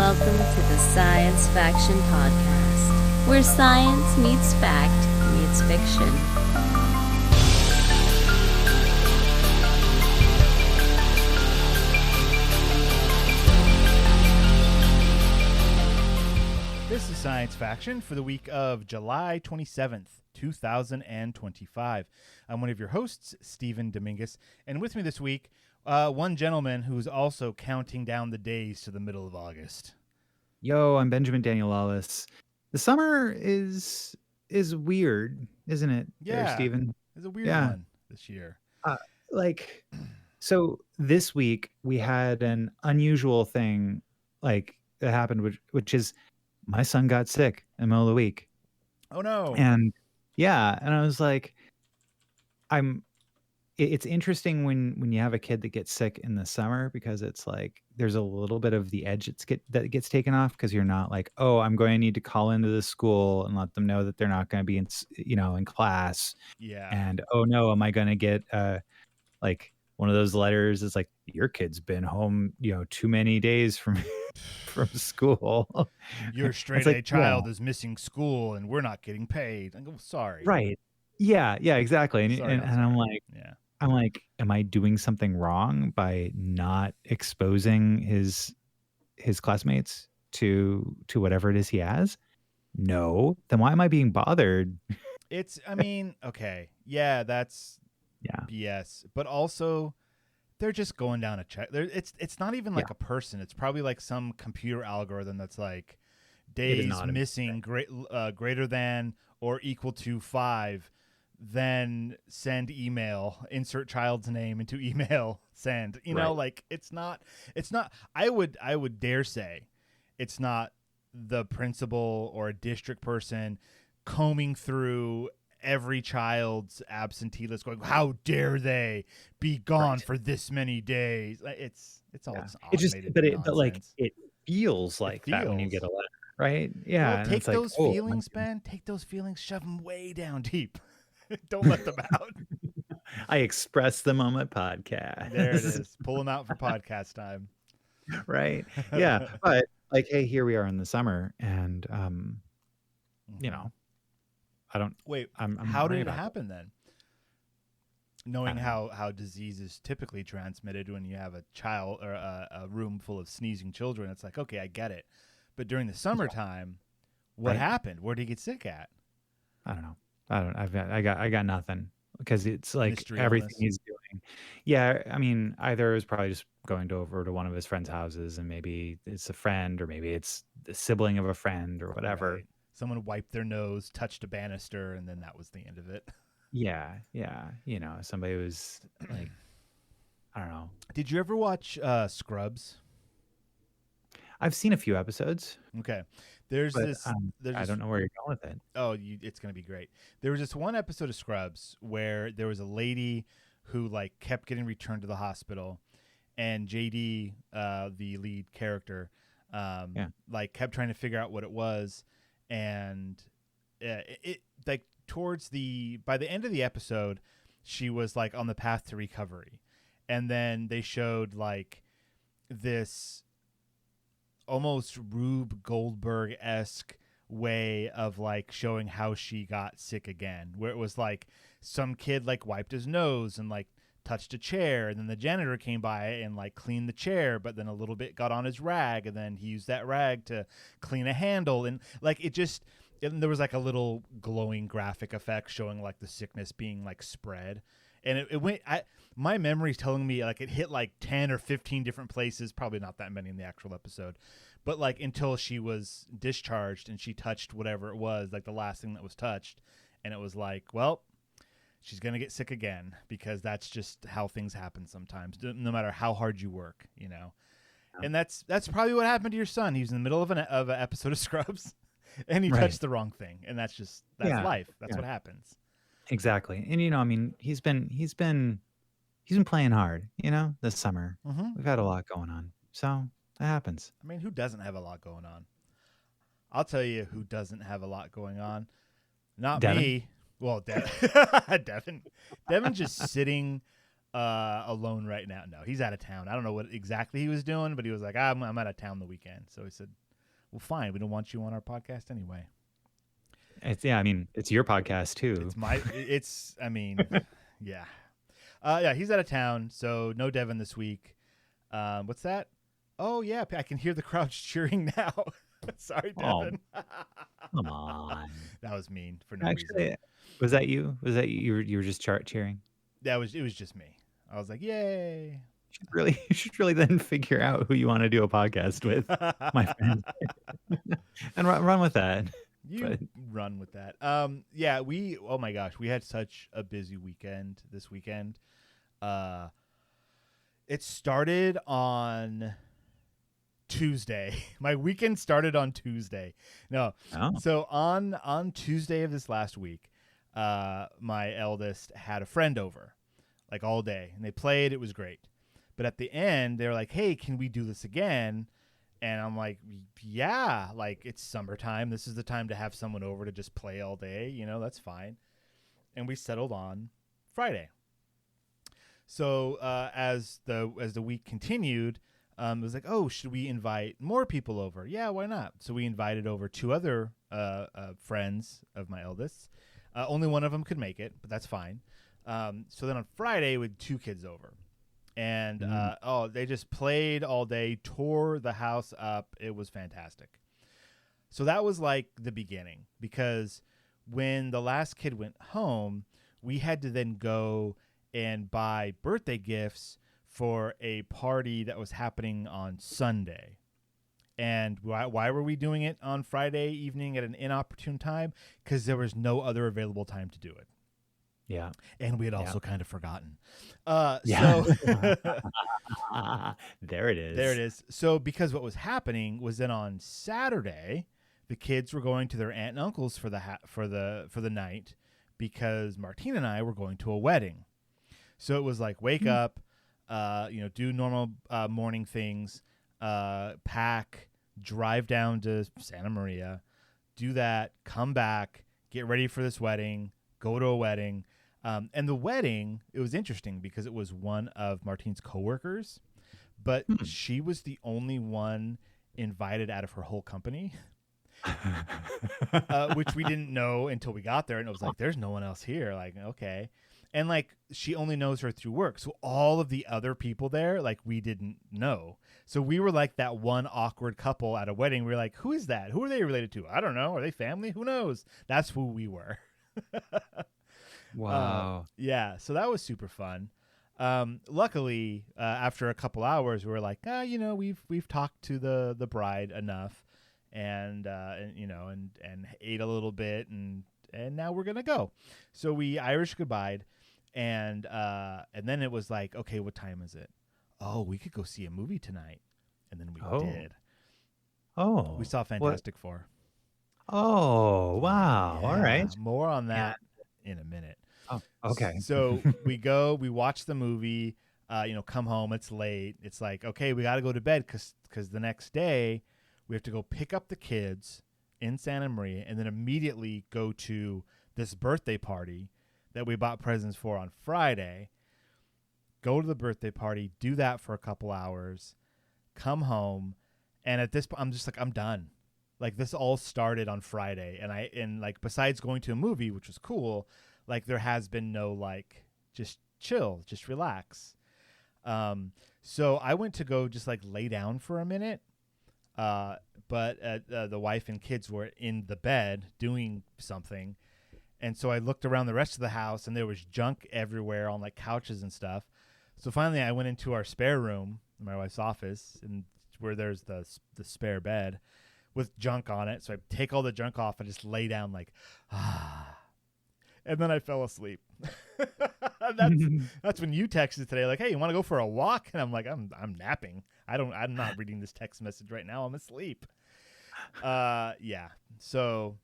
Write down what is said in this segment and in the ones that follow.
welcome to the Science Faction Podcast, where science meets fact meets fiction. This is Science Faction for the week of July 27th, 2025. I'm one of your hosts, Stephen Dominguez, and with me this week, one gentleman who's also counting down the days to the middle of August. Yo, I'm Benjamin Daniel Lawless. The summer is weird, isn't it? Yeah, there, Stephen? It's a weird one this year. So this week we had an unusual thing that happened, which is my son got sick in the middle of the week. Oh no! And I was like, It's interesting when you have a kid that gets sick in the summer, because it's like there's a little bit of the edge that gets taken off, because you're not like, oh, I'm going to need to call into the school and let them know that they're not going to be in class. Yeah. And oh no, am I going to get one of those letters that's like, your kid's been home too many days from school. Your straight A child is missing school and we're not getting paid. I go, sorry. Right. Yeah, exactly. And I'm like, yeah. I'm like, am I doing something wrong by not exposing his classmates to whatever it is he has? No. Then why am I being bothered? Okay. Yeah, that's BS. But also, they're just going down a check. It's not even like a person. It's probably like some computer algorithm that's like days missing greater than or equal to 5. Then send email, insert child's name into email, send, it's not, I would dare say it's not the principal or a district person combing through every child's absentee list going, how dare they be gone for this many days? It's all automated nonsense. It feels like that when you get a letter, right? Yeah. Well, take those feelings, Ben, take those feelings, shove them way down deep. Don't let them out. I express them on my podcast. There it is. Pull them out for podcast time. Right. Yeah. But hey, here we are in the summer, and I don't. Wait. I'm how did it happen then? Knowing how disease is typically transmitted when you have a child or a room full of sneezing children, it's like, okay, I get it. But during the summertime, what happened? Where did he get sick at? I don't know. I got nothing, because it's like Mystery everything illness. he's doing. Yeah, I mean, either it was probably just going over to one of his friends' houses, and maybe it's a friend, or maybe it's the sibling of a friend, or whatever. Right. Someone wiped their nose, touched a banister, and then that was the end of it. Yeah. Somebody was like, I don't know. Did you ever watch Scrubs? I've seen a few episodes. Okay. I don't know where you're going with it. Oh, it's going to be great. There was this one episode of Scrubs where there was a lady who kept getting returned to the hospital, and JD, the lead character, kept trying to figure out what it was, and by the end of the episode, she was on the path to recovery, and then they showed this almost Rube Goldberg-esque way of showing how she got sick again, where it was some kid wiped his nose and touched a chair, and then the janitor came by and cleaned the chair, but then a little bit got on his rag, and then he used that rag to clean a handle, and and there was a little glowing graphic effect showing the sickness being spread. And it went. My memory's telling me it hit 10 or 15 different places. Probably not that many in the actual episode, but until she was discharged and she touched whatever it was, the last thing that was touched, and it was well, she's gonna get sick again, because that's just how things happen sometimes. No matter how hard you work, And that's probably what happened to your son. He was in the middle of an episode of Scrubs, and he touched the wrong thing, and that's life. That's what happens. Exactly. And he's been playing hard, this summer. Mm-hmm. We've had a lot going on. So that happens. I mean, who doesn't have a lot going on? I'll tell you who doesn't have a lot going on. Not Devon? me. Well, Devon. Devin's just sitting alone right now. No, he's out of town. I don't know what exactly he was doing, but he was like, I'm out of town the weekend. So he said, well, fine. We don't want you on our podcast anyway. I mean, it's your podcast too. Yeah. Yeah, he's out of town, so no Devon this week. What's that? Oh, yeah, I can hear the crowd cheering now. Sorry, Devon. Oh, come on. That was mean for no reason. Was that you? Was that you were just cheering? It was just me. I was like, yay. You should really then figure out who you want to do a podcast with, my friend. And run with that. Run with that. Yeah, oh my gosh, we had such a busy weekend this weekend. It started on Tuesday. My weekend started on Tuesday. No. Oh. So on Tuesday of this last week, my eldest had a friend over like all day, and they played. It was great. But at the end, they were like, hey, can we do this again? And I'm like, yeah, like it's summertime. This is the time to have someone over to just play all day. That's fine. And we settled on Friday. So as the week continued, it was like, oh, should we invite more people over? Yeah, why not? So we invited over 2 other friends of my eldest. Only one of them could make it, but that's fine. So then on Friday, we had 2 kids over. And, they just played all day, tore the house up. It was fantastic. So that was like the beginning, because when the last kid went home, we had to then go and buy birthday gifts for a party that was happening on Sunday. And why were we doing it on Friday evening at an inopportune time? Because there was no other available time to do it. Yeah. And we had also kind of forgotten. Yeah. So there it is. There it is. So because what was happening was then on Saturday, the kids were going to their aunt and uncle's for the night, because Martine and I were going to a wedding. So it was like wake up, do normal morning things, pack, drive down to Santa Maria, do that, come back, get ready for this wedding, go to a wedding. And the wedding, it was interesting because it was one of Martine's coworkers, but she was the only one invited out of her whole company, which we didn't know until we got there. And it was like, there's no one else here. Like, okay. And like, she only knows her through work. So all of the other people there, like, we didn't know. So we were like that one awkward couple at a wedding. We were like, who is that? Who are they related to? I don't know. Are they family? Who knows? That's who we were. Wow. Yeah, so that was super fun. Luckily, after a couple hours, we were like, we've talked to the bride enough, and ate a little bit, and now we're gonna go. So we Irish goodbyed, and then it was like, okay, what time is it? Oh, we could go see a movie tonight, and then we did. Oh, we saw Fantastic Four. Oh, wow! Yeah, all right, more on that in a minute. Oh, okay. So we watch the movie, come home. It's late. It's like, okay, we got to go to bed because the next day we have to go pick up the kids in Santa Maria and then immediately go to this birthday party that we bought presents for on Friday. Go to the birthday party, do that for a couple hours, come home. And at this point, I'm just like, I'm done. Like, this all started on Friday. And besides going to a movie, which was cool, like, there has been no, like, just chill, just relax. So I went to go just, like, lay down for a minute. But the wife and kids were in the bed doing something. And so I looked around the rest of the house, and there was junk everywhere on, like, couches and stuff. So finally I went into our spare room, my wife's office, and where there's the spare bed with junk on it. So I take all the junk off and just lay down like, and then I fell asleep. That's when you texted today, like, hey, you want to go for a walk? And I'm like, I'm napping. I'm not reading this text message right now. I'm asleep. Yeah. So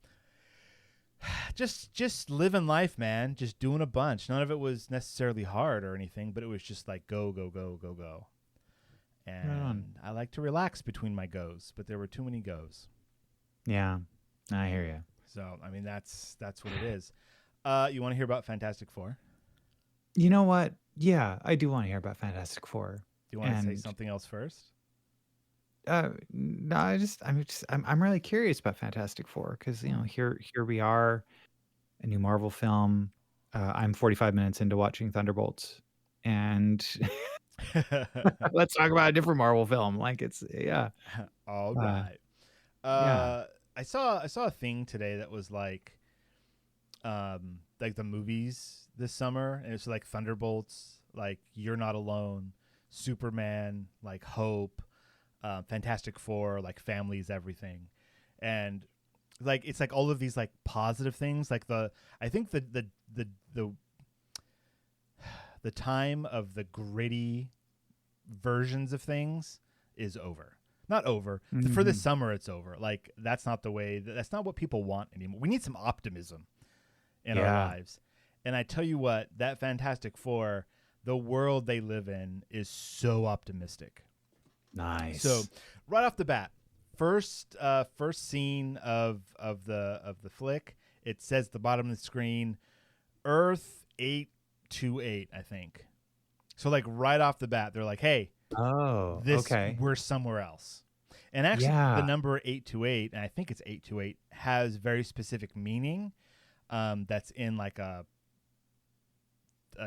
just living life, man. Just doing a bunch. None of it was necessarily hard or anything, but it was just like go, go, go, go, go. And I like to relax between my goes, but there were too many goes. Yeah, I hear you. So, I mean, that's what it is. You want to hear about Fantastic Four? You know what? Yeah, I do want to hear about Fantastic Four. Do you want to say And something else first? no, I'm really curious about Fantastic Four because here we are, a new Marvel film. I'm 45 minutes into watching Thunderbolts, and let's talk about a different Marvel film. Like it's yeah, All uh, right. yeah. I saw a thing today that was like the movies this summer, and it's like Thunderbolts, like You're Not Alone, Superman, like Hope, Fantastic Four, like Family's Everything, and like it's like all of these like positive things. Like I think the time of the gritty versions of things is over. Not over. For this Mhm. summer, it's over. Like that's not the way. That's not what people want anymore. We need some optimism in our Yeah, lives. And I tell you what, that Fantastic Four, the world they live in, is so optimistic. So nice. right off the bat, first scene of the flick, it says at the bottom of the screen, Earth 828, I think. So like right off the bat, they're like, hey, Oh, this okay. we're somewhere else. And actually the Yeah. number 828, and I think it's 828, has very specific meaning, that's in like a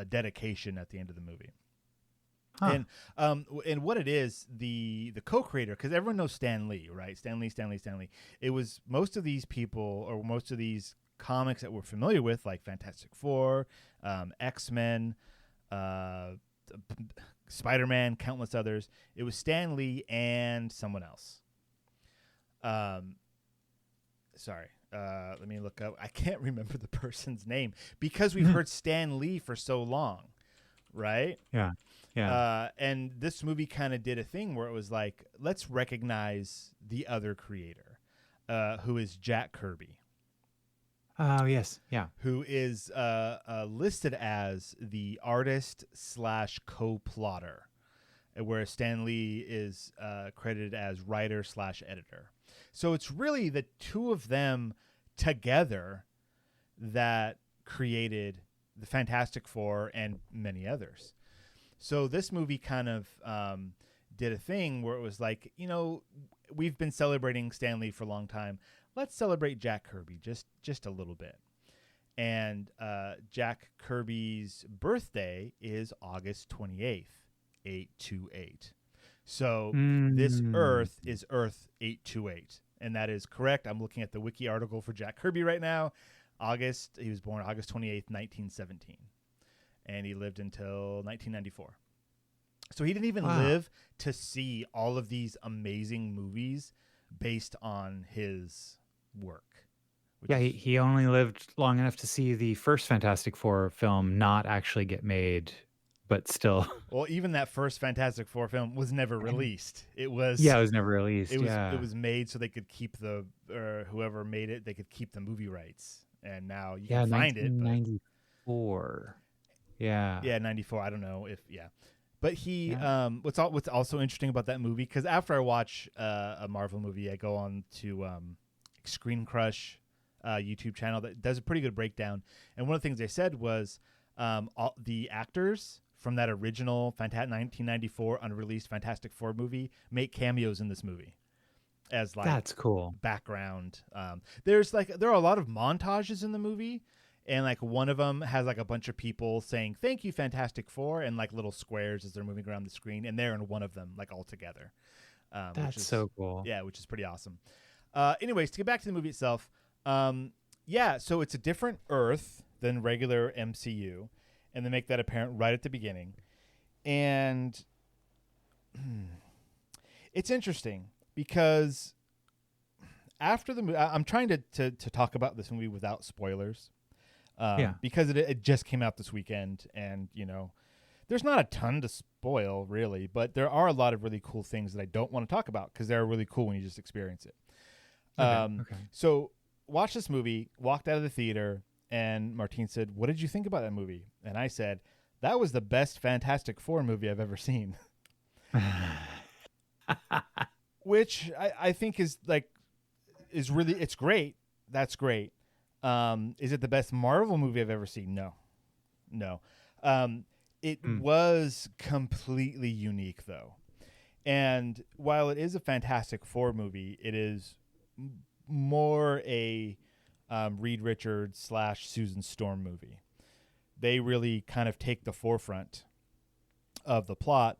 dedication at the end of the movie. Huh. And what it is, the co-creator, because everyone knows Stan Lee, right? Stan Lee. It was most of these people, or most of these comics that we're familiar with, like Fantastic Four, X-Men, uh, Spider-Man, countless others. It was Stan Lee and someone else. Um, Sorry. Let me look up. I can't remember the person's name because we've heard Stan Lee for so long, right? Yeah. Yeah. And this movie kind of did a thing where it was like, let's recognize the other creator, who is Jack Kirby, Oh, yes. Yeah. who is listed as the artist slash co-plotter, whereas Stan Lee is credited as writer slash editor. So it's really the two of them together that created the Fantastic Four and many others. So this movie kind of did a thing where it was like, we've been celebrating Stan Lee for a long time. Let's celebrate Jack Kirby just a little bit. And Jack Kirby's birthday is August 28th, 828. So this Mm. Earth is Earth 828. And that is correct. I'm looking at the wiki article for Jack Kirby right now. He was born August 28th, 1917. And he lived until 1994. So he didn't even Wow. live to see all of these amazing movies based on his work. Yeah, he only lived long enough to see the first Fantastic Four film not actually get made, but still. Well, even that first Fantastic Four film was never released. It was Yeah, it was never released. it Yeah. was made so they could keep whoever made it, they could keep the movie rights. And now you Yeah, can find it, but 1994. Yeah. yeah, 94. I don't know if but he Yeah. what's also interesting about that movie, because after I watch a Marvel movie, I go on to Screen Crush YouTube channel that does a pretty good breakdown. And one of the things they said was all the actors from that original 1994 unreleased Fantastic Four movie make cameos in this movie as like That's cool. background. There are a lot of montages in the movie, and like one of them has like a bunch of people saying "Thank you, Fantastic Four" and like little squares as they're moving around the screen, and they're in one of them like all together. That's so cool. Yeah, which is pretty awesome. Anyways, to get back to the movie itself, yeah, so it's a different Earth than regular MCU, and they make that apparent right at the beginning, and it's interesting because after the movie, I'm trying to talk about this movie without spoilers, Yeah. because it just came out this weekend, and there's not a ton to spoil really, but there are a lot of really cool things that I don't want to talk about because they're really cool when you just experience it. Okay. So watched this movie, walked out of the theater, and Martine said, "What did you think about that movie?" And I said, "That was the best Fantastic Four movie I've ever seen." Which I think is really, it's great. That's great. Is it the best Marvel movie I've ever seen? No. It was completely unique, though. And while it is a Fantastic Four movie, it is more a Reed Richards / Susan Storm movie. They really kind of take the forefront of the plot.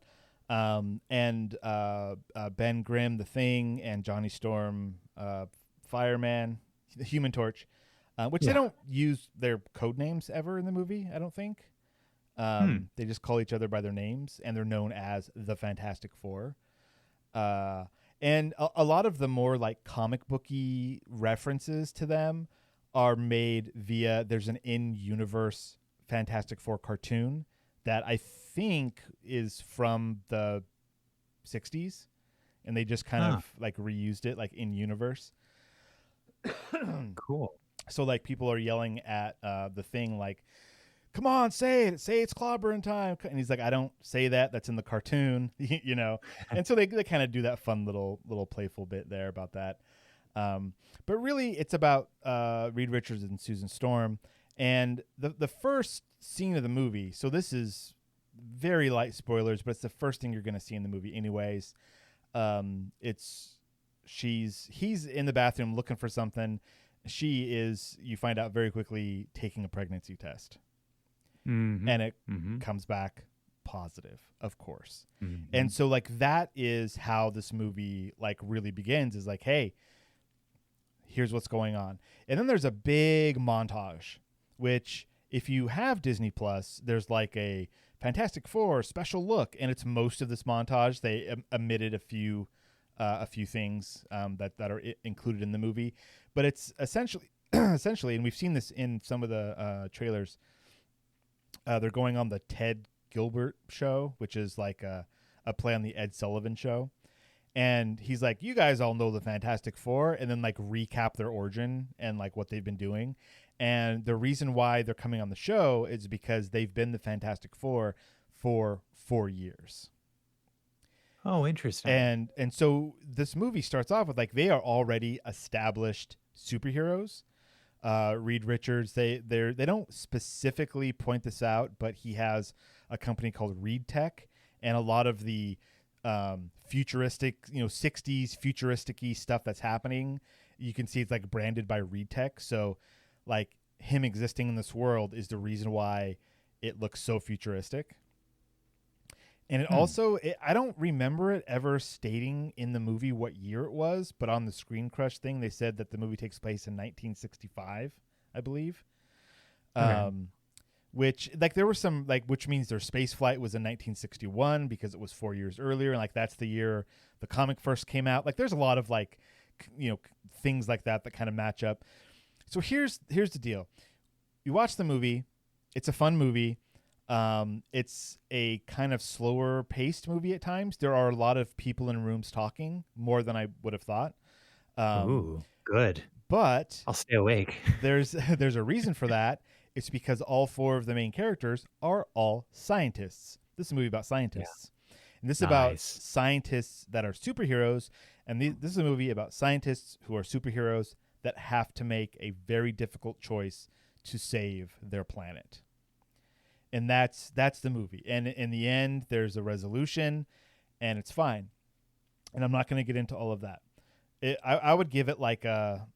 Ben Grimm, the Thing, and Johnny Storm, Fireman, the Human Torch, which they don't use their code names ever in the movie, I don't think. They just call each other by their names, and they're known as the Fantastic Four. And a lot of the more like comic booky references to them are made via, there's an in-universe Fantastic Four cartoon that I think is from the 60s, and they just kind of like reused it like in universe. Cool. So like people are yelling at the Thing like, come on, say it's clobbering time. And he's like, I don't say that. That's in the cartoon, you know? And so they kind of do that fun little playful bit there about that. But really it's about Reed Richards and Susan Storm. And the first scene of the movie, so this is very light spoilers, but it's the first thing you're going to see in the movie anyways. He's in the bathroom looking for something. She is, you find out very quickly, taking a pregnancy test. And it comes back positive, of course. And so like that is how this movie like really begins, is like, hey, here's what's going on. And then there's a big montage, which if you have Disney Plus, there's like a Fantastic Four special look, and it's most of this montage. They omitted a few things that are included in the movie, but it's essentially, and we've seen this in some of the trailers. They're going on the Ted Gilbert show, which is like a play on the Ed Sullivan show. And he's like, you guys all know the Fantastic Four, and then like recap their origin and like what they've been doing. And the reason why they're coming on the show is because they've been the Fantastic Four for 4 years. Oh, interesting. And so this movie starts off with like, they are already established superheroes. Reed Richards, they don't specifically point this out, but he has a company called Reed Tech, and a lot of the futuristic, 60s futuristic-y stuff that's happening, you can see it's like branded by Reed Tech. So like him existing in this world is the reason why it looks so futuristic. And it also, I don't remember it ever stating in the movie what year it was, but on the Screen Crush thing, they said that the movie takes place in 1965, I believe. Okay. Which, like, there were some, like, which means their space flight was in 1961 because it was 4 years earlier. And, like, that's the year the comic first came out. Like, there's a lot of, like, things like that kind of match up. So here's the deal. You watch the movie. It's a fun movie. It's a kind of slower paced movie at times. There are a lot of people in rooms talking, more than I would have thought. Ooh, good. But I'll stay awake. there's a reason for that. It's because all 4 of the main characters are all scientists. This is a movie about scientists. Yeah. And this is about scientists that are superheroes. And this is a movie about scientists who are superheroes that have to make a very difficult choice to save their planet. And that's the movie. And in the end, there's a resolution, and it's fine. And I'm not going to get into all of that. I would give it like a...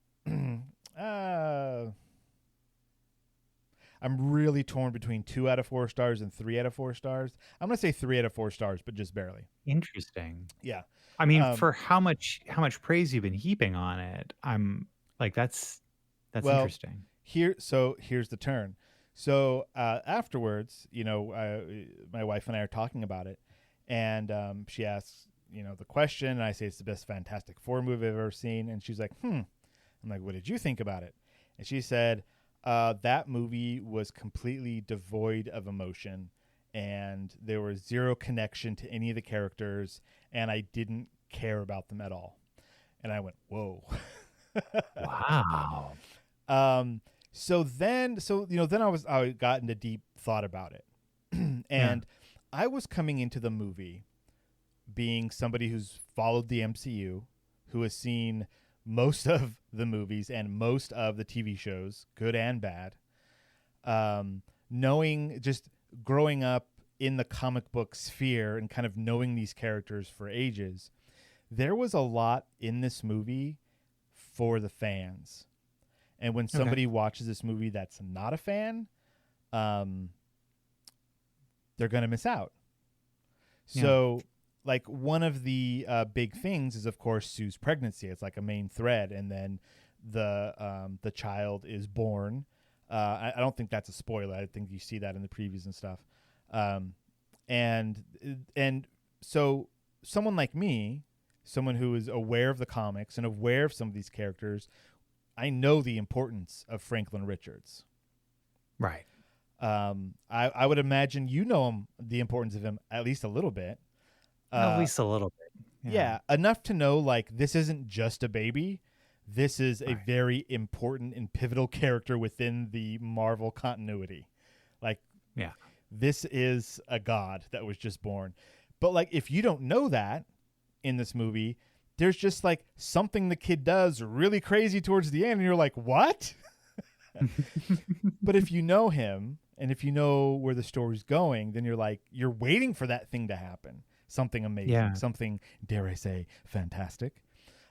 I'm really torn between 2 out of 4 stars and 3 out of 4 stars. I'm going to say 3 out of 4 stars, but just barely. Interesting. Yeah. I mean, for how much praise you've been heaping on it, I'm like, that's interesting. Here's the turn. So afterwards, my wife and I are talking about it, and she asks, the question, and I say it's the best Fantastic Four movie I've ever seen, and she's like, I'm like, what did you think about it? And she said, that movie was completely devoid of emotion, and there was zero connection to any of the characters, and I didn't care about them at all. And I went, whoa. Wow. So then I got into deep thought about it. And I was coming into the movie being somebody who's followed the MCU, who has seen most of the movies and most of the TV shows, good and bad. Knowing just growing up in the comic book sphere and kind of knowing these characters for ages, there was a lot in this movie for the fans. And when somebody watches this movie that's not a fan, they're going to miss out. So, like, one of the big things is, of course, Sue's pregnancy. It's like a main thread. And then the child is born. I don't think that's a spoiler. I think you see that in the previews and stuff. And so someone like me, someone who is aware of the comics and aware of some of these characters, I know the importance of Franklin Richards. Right. I would imagine you know him, the importance of him at least a little bit. At least a little bit. Yeah, enough to know, like, this isn't just a baby. This is a very important and pivotal character within the Marvel continuity. Like, this is a god that was just born. But, like, if you don't know that in this movie, there's just, like, something the kid does really crazy towards the end, and you're like, what? But if you know him, and if you know where the story's going, then you're like, you're waiting for that thing to happen. Something amazing, something, dare I say, fantastic.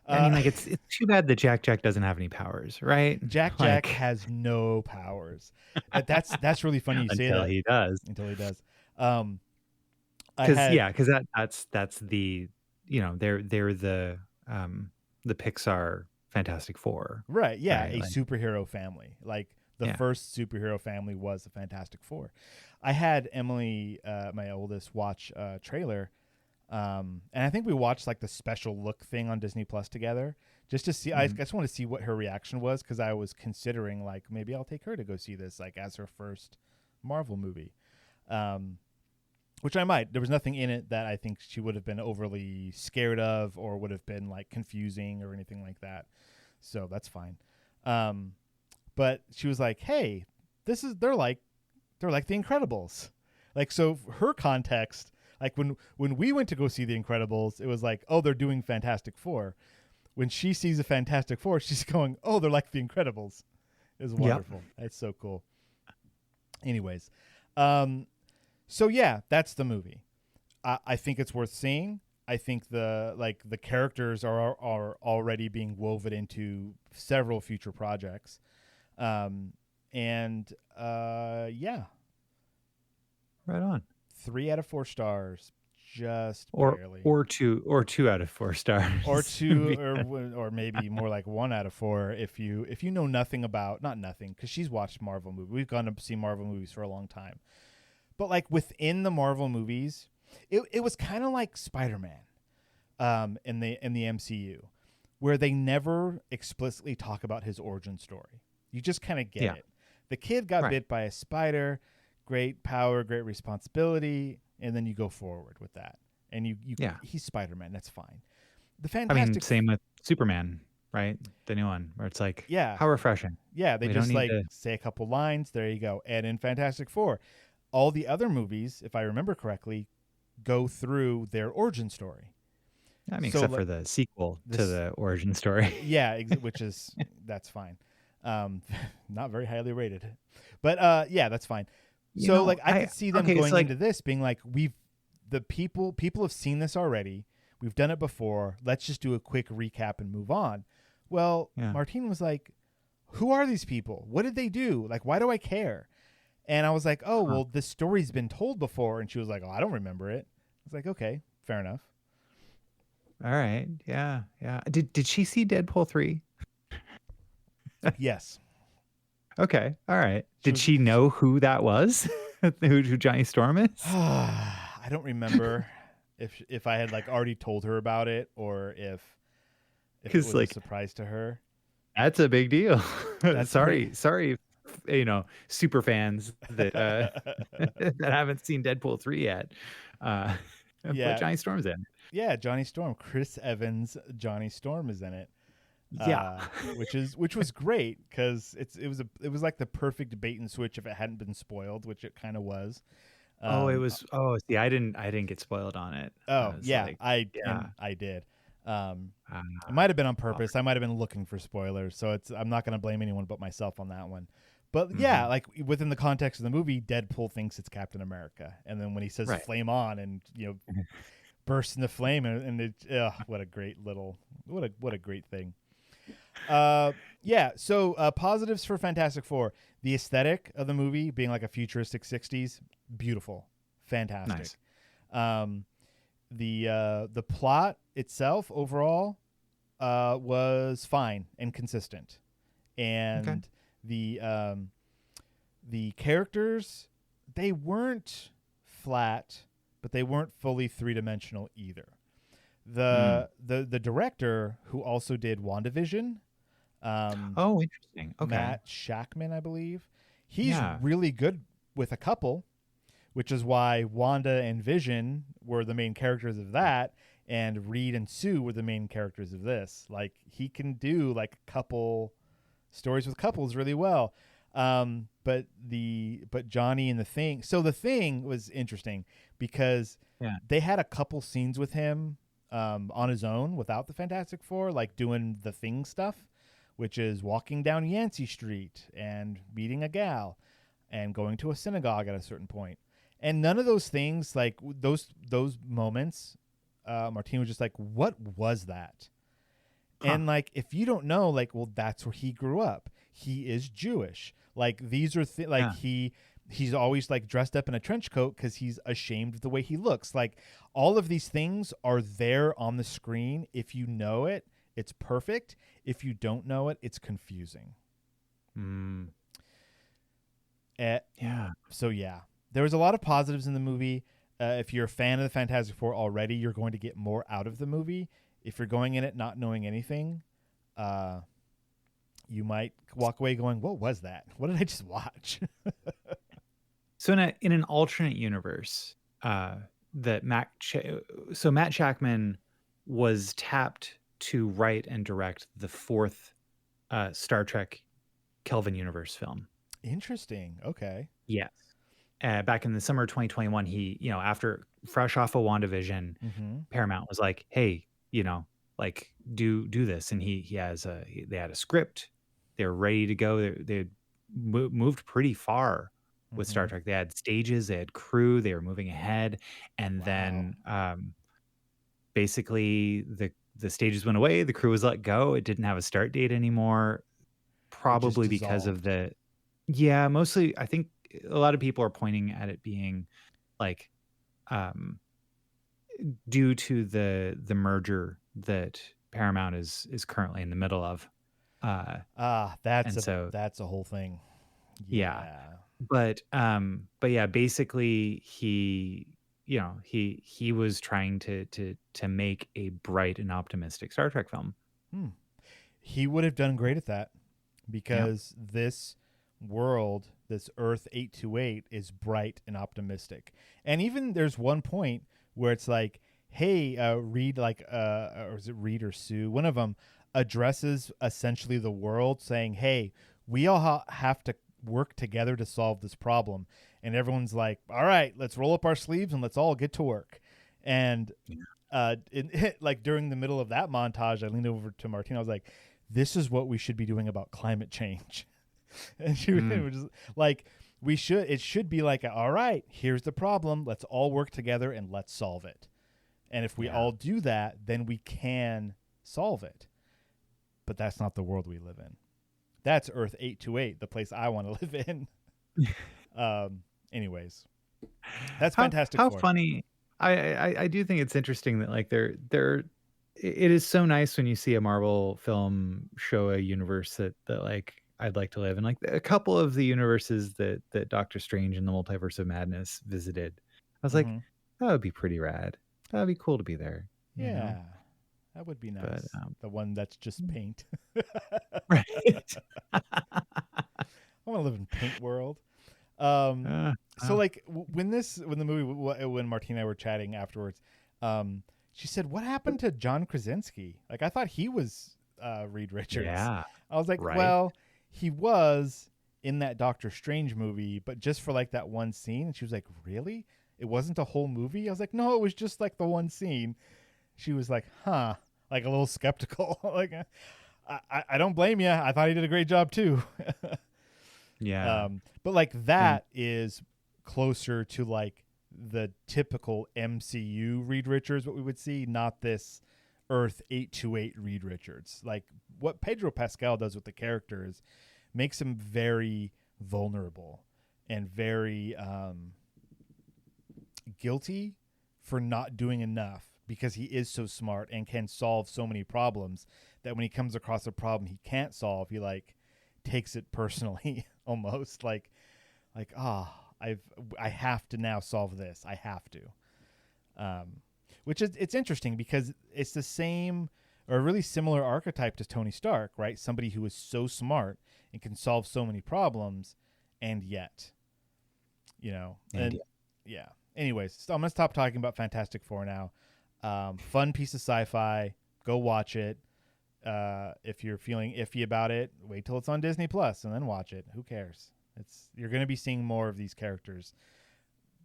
I mean, like, it's too bad that Jack doesn't have any powers, right? Jack has no powers. That's really funny you say that. Until he does. Because that's the, you know, they're the Pixar Fantastic Four. Right, yeah, right? A superhero family. Like, the first superhero family was the Fantastic Four. I had Emily, my oldest, watch a trailer. And I think we watched like the special look thing on Disney Plus together just to see. I just want to see what her reaction was, because I was considering like maybe I'll take her to go see this like as her first Marvel movie, which I might. There was nothing in it that I think she would have been overly scared of or would have been like confusing or anything like that. So that's fine. But she was like, "Hey, they're like The Incredibles." Like, so her context. Like when we went to go see The Incredibles, it was like, oh, they're doing Fantastic Four. When she sees a Fantastic Four, she's going, oh, they're like The Incredibles. It's wonderful. Yep. It's so cool. Anyways, so yeah, that's the movie. I think it's worth seeing. I think the characters are already being woven into several future projects, yeah. Right on. 3 out of 4 stars, just barely. Or 2 out of 4 stars. Or 2 or maybe more like 1 out of 4 if you know nothing about, not nothing, because she's watched Marvel movies. We've gone to see Marvel movies for a long time. But like within the Marvel movies, it was kind of like Spider-Man in the MCU, where they never explicitly talk about his origin story. You just kind of get it. The kid got bit by a spider. Great power, great responsibility, and then you go forward with that. And he's Spider-Man. That's fine. The Fantastic. I mean, same with Superman, right? The new one, where it's like, how refreshing. Yeah, they just like say a couple lines. There you go. And in Fantastic Four, all the other movies, if I remember correctly, go through their origin story. I mean, except for the sequel to the origin story. Yeah, which is that's fine. Not very highly rated, but yeah, that's fine. So like I could see them going into this being like, people have seen this already. We've done it before. Let's just do a quick recap and move on. Well, Martine was like, who are these people? What did they do? Like, why do I care? And I was like, oh, well, this story's been told before. And she was like, oh, I don't remember it. I was like, okay, fair enough. All right. Yeah. Yeah. Did she see Deadpool 3? Yes. Okay. All right. Did she know who that was? who Johnny Storm is? I don't remember if I had like already told her about it or if it was like a surprise to her. That's a big deal. Sorry, you know, super fans that that haven't seen Deadpool 3 yet. But Johnny Storm's in. Yeah, Johnny Storm. Chris Evans, Johnny Storm is in it. Which was great because it was like the perfect bait and switch if it hadn't been spoiled, which it kind of was. It was. Oh, see, I didn't get spoiled on it. Oh, yeah, I did. It might have been on purpose. I might have been looking for spoilers, so I'm not going to blame anyone but myself on that one. But yeah, like within the context of the movie, Deadpool thinks it's Captain America, and then when he says Right. "flame on" and bursts into flame, and it, what a great little, what a great thing. Yeah. So positives for Fantastic Four: the aesthetic of the movie being like a futuristic '60s, beautiful, fantastic. Nice. The plot itself overall was fine and consistent, and the characters, they weren't flat, but they weren't fully 3-dimensional either. The director, who also did WandaVision, Oh, interesting. Okay. Matt Shackman, I believe, he's Yeah. really good with a couple, which is why Wanda and Vision were the main characters of that, and Reed and Sue were the main characters of this. Like, he can do like a couple stories with couples really well. But Johnny and the Thing. So the Thing was interesting because they had a couple scenes with him on his own without the Fantastic Four, like doing the Thing stuff, which is walking down Yancey Street and meeting a gal and going to a synagogue at a certain point. And none of those things, like those moments, Martine was just like, what was that? And like, if you don't know, like, well, that's where he grew up. He is Jewish. Like, these are like he's always like dressed up in a trench coat because he's ashamed of the way he looks. Like, all of these things are there on the screen. If you know it, it's perfect. If you don't know it, it's confusing. So yeah, there was a lot of positives in the movie. If you're a fan of the Fantastic Four already, you're going to get more out of the movie. If you're going in it not knowing anything, you might walk away going, what was that? What did I just watch? So in an alternate universe, that Matt Shackman was tapped to write and direct the fourth Star Trek Kelvin universe film. Interesting. Okay. Yes. Back in the summer of 2021, he, after fresh off of WandaVision, Paramount was like, hey, like do this. And they had a script. They were ready to go. They moved pretty far with Star Trek. They had stages, they had crew, they were moving ahead. And then basically the stages went away. The crew was let go. It didn't have a start date anymore. Probably because of mostly, I think a lot of people are pointing at it being like due to the merger that Paramount is currently in the middle of. That's a whole thing. Yeah. But yeah, basically he was trying to make a bright and optimistic Star Trek film. He would have done great at that, because this world, this Earth 828, is bright and optimistic. And even there's one point where it's like, hey, Reed, like, or is it Reed or Sue? One of them addresses essentially the world, saying, hey, we all have to work together to solve this problem. And everyone's like, all right, let's roll up our sleeves and let's all get to work. And like during the middle of that montage, I leaned over to Martina. I was like, this is what we should be doing about climate change. And she was just like, it should be like, all right, here's the problem. Let's all work together and let's solve it. And if we all do that, then we can solve it. But that's not the world we live in. That's Earth 828, the place I want to live in. Anyways, that's Fantastic Four. How funny. I do think it's interesting that like it is so nice when you see a Marvel film show a universe that like I'd like to live in. Like a couple of the universes that Doctor Strange and the Multiverse of Madness visited, I was like, that would be pretty rad. That would be cool to be there. You know? That would be nice. But, the one that's just paint. Right. I want to live in Paint World. So like when Martina and I were chatting afterwards, she said, what happened to John Krasinski? Like, I thought he was Reed Richards. Yeah. I was like, well, he was in that Doctor Strange movie, but just for like that one scene. And she was like, really? It wasn't a whole movie? I was like, no, it was just like the one scene. She was like, huh, like a little skeptical. Like, I don't blame you. I thought he did a great job too. Yeah. But like that is closer to like the typical MCU Reed Richards, what we would see, not this Earth 828 Reed Richards. Like what Pedro Pascal does with the characters makes him very vulnerable and very guilty for not doing enough, because he is so smart and can solve so many problems that when he comes across a problem he can't solve, he like takes it personally almost like I have to now solve this. I have to. Which is, it's interesting because it's the same or a really similar archetype to Tony Stark, right? Somebody who is so smart and can solve so many problems, and yet, yeah. Anyways, so I'm gonna stop talking about Fantastic Four now. Fun piece of sci-fi. Go watch it. If you're feeling iffy about it, wait till it's on Disney Plus and then watch it. Who cares? You're going to be seeing more of these characters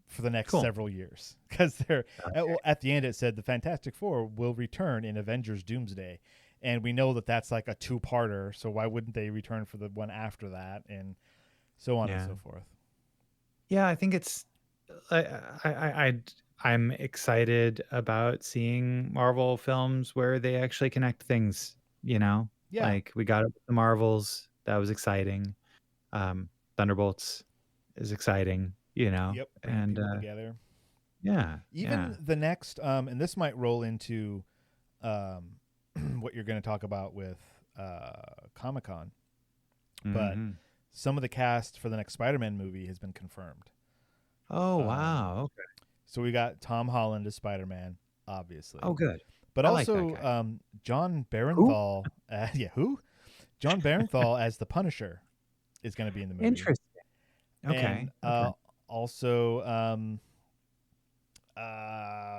for the next several years, because they're at the end it said the Fantastic Four will return in Avengers Doomsday, and we know that that's like a two-parter, so why wouldn't they return for the one after that, and so on and so forth. Yeah, I think it's I'm excited about seeing Marvel films where they actually connect things, like we got it with the Marvels. That was exciting. Thunderbolts is exciting, Yep, bringing and people together. Yeah. Even the next, and this might roll into what you're going to talk about with Comic-Con, but some of the cast for the next Spider-Man movie has been confirmed. Oh, wow. Okay. So we got Tom Holland as Spider-Man, obviously. Oh, good. But I also like that guy. John Barenthal. Who? John Barenthal as the Punisher is going to be in the movie. Interesting. Okay. And also,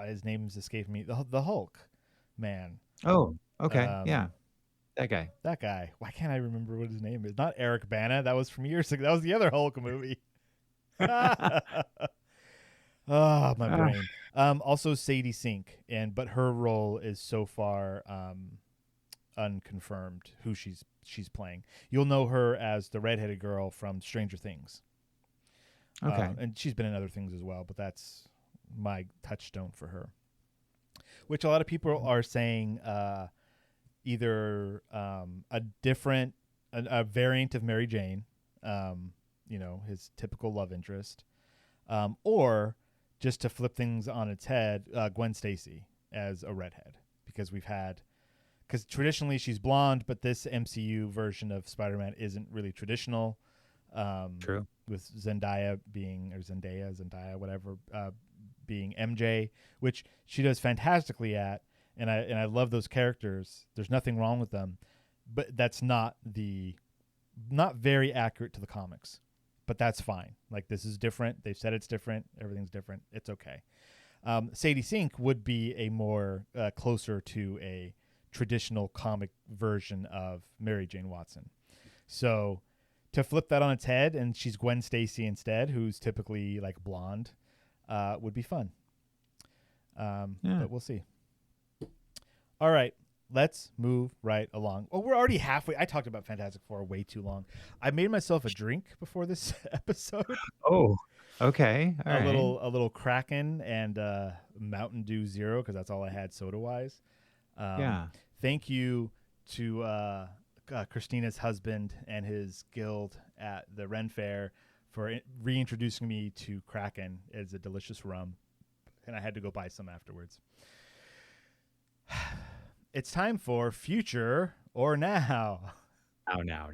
his name's escaping me. The Hulk man. Oh, okay. Yeah. That guy. That guy. Why can't I remember what his name is? Not Eric Bana. That was from years ago. That was the other Hulk movie. Oh, my brain. Also Sadie Sink, but her role is so far unconfirmed who she's playing. You'll know her as the redheaded girl from Stranger Things. Okay. And she's been in other things as well, but that's my touchstone for her. Which a lot of people are saying either a different, a variant of Mary Jane, his typical love interest, or just to flip things on its head, Gwen Stacy as a redhead, because traditionally she's blonde, but this MCU version of Spider-Man isn't really traditional. True. With Zendaya, whatever, being MJ, which she does fantastically at, and I love those characters. There's nothing wrong with them, but that's not very accurate to the comics. But that's fine. Like, this is different. They've said it's different. Everything's different. It's okay. Sadie Sink would be a more closer to a traditional comic version of Mary Jane Watson. So to flip that on its head, and she's Gwen Stacy instead, who's typically like blonde, would be fun. But we'll see. All right. Let's move right along. Oh, we're already halfway. I talked about Fantastic Four way too long. I made myself a drink before this episode. Oh, okay. A little Kraken and Mountain Dew Zero, because that's all I had soda wise. Thank you to Christina's husband and his guild at the Ren Fair for reintroducing me to Kraken. It's a delicious rum, and I had to go buy some afterwards. It's time for Future or Now. Now.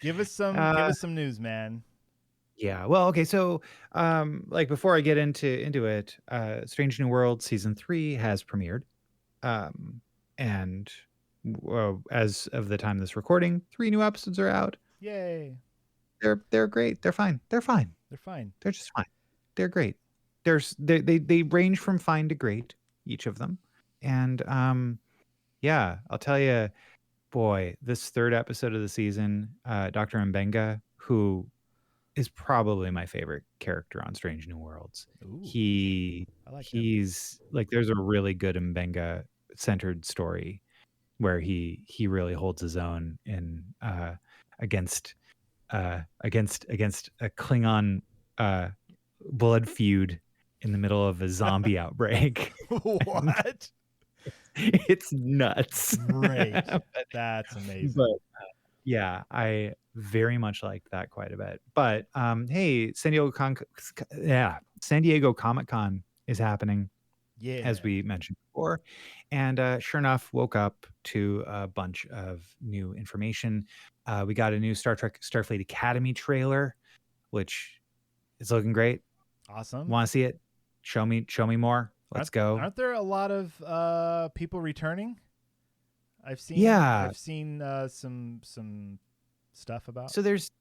Give us some news, man. Yeah. Well, okay. So, before I get into it, Strange New World season 3 has premiered, and as of the time of this recording, 3 new episodes are out. Yay! They're great. They're fine. They're just fine. They're great. They range from fine to great, each of them. And I'll tell you, boy, this 3rd episode of the season, Dr. Mbenga, who is probably my favorite character on Strange New Worlds. Ooh, he's like, there's a really good Mbenga centered story where he really holds his own in against against a Klingon blood feud in the middle of a zombie outbreak. What? It's nuts. Great. That's amazing. But yeah, I very much liked that quite a bit. But hey, San Diego Comic-Con is happening, Yeah. as we mentioned before. And sure enough, woke up to a bunch of new information. We got a new Star Trek Starfleet Academy trailer, which is looking great. Awesome. Want to see it? Show me more. Let's go. Aren't there a lot of people returning? I've seen some stuff about. So there's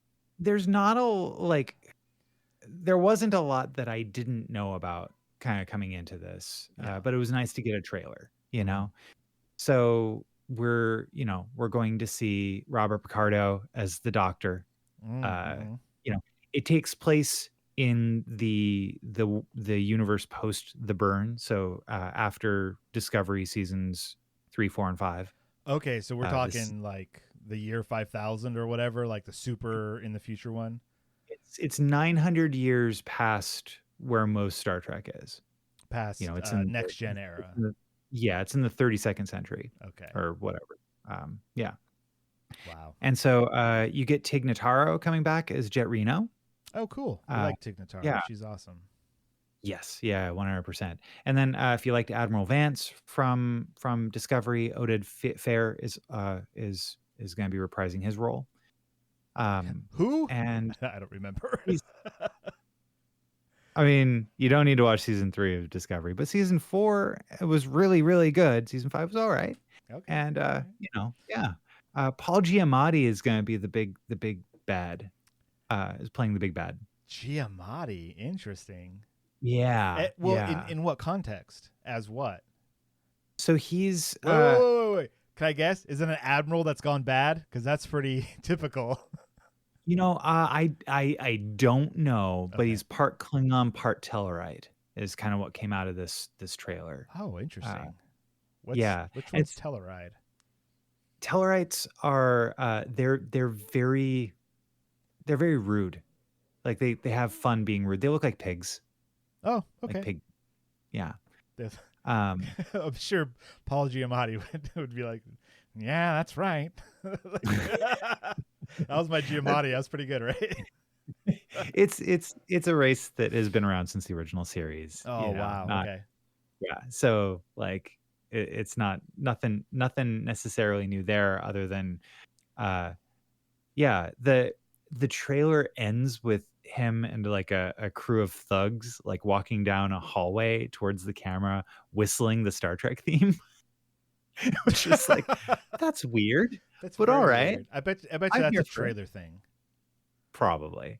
not there wasn't a lot that I didn't know about kind of coming into this, but it was nice to get a trailer, you know. So we're going to see Robert Picardo as the Doctor. It takes place in the universe post the burn, so after Discovery seasons 3, 4, and 5. Okay, so we're talking like the year 5000 or whatever, like the super in the future one. It's 900 years past where most Star Trek is. Past, it's in next gen era. It's in the 32nd century. Okay, or whatever. Yeah. Wow. And so you get Tig Notaro coming back as Jet Reno. Oh, cool. I like Tig Notaro. Yeah. She's awesome. Yes, yeah, 100%. And then if you liked Admiral Vance from Discovery, Oded Fair is going to be reprising his role. Who? And I don't remember. I mean, you don't need to watch season 3 of Discovery, but season 4 it was really, really good. Season 5 was all right. Okay. And Paul Giamatti is going to be the big bad. Is playing the big bad. Giamatti, interesting. Yeah. In what context? As what? So he's wait. Can I guess? Is it an admiral that's gone bad? Because that's pretty typical. I don't know, but he's part Klingon, part Tellarite is kind of what came out of this trailer. Oh, interesting. Which one's Tellarite? Tellarites are they're very rude. Like they have fun being rude. They look like pigs. Oh, okay. Like pig. Yeah. I'm sure Paul Giamatti would be like, yeah, that's right. That was my Giamatti. That was pretty good, right? It's a race that has been around since the original series. Oh, wow. Okay. Yeah. So like it's not nothing necessarily new there other than the trailer ends with him and like a crew of thugs like walking down a hallway towards the camera whistling the Star Trek theme. Which is like, that's weird. But all right. Weird. I bet you that's a trailer thing. Probably.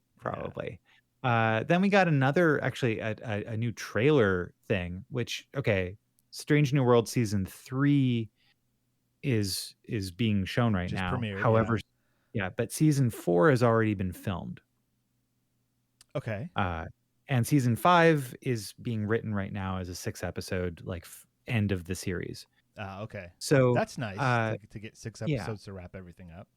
Then we got another, actually a new trailer thing, which Strange New World season 3 is being shown right just now. Premiered, however, but season 4 has already been filmed. Okay. And season 5 is being written right now as a 6-episode end of the series. Okay. So that's nice to get 6 episodes to wrap everything up.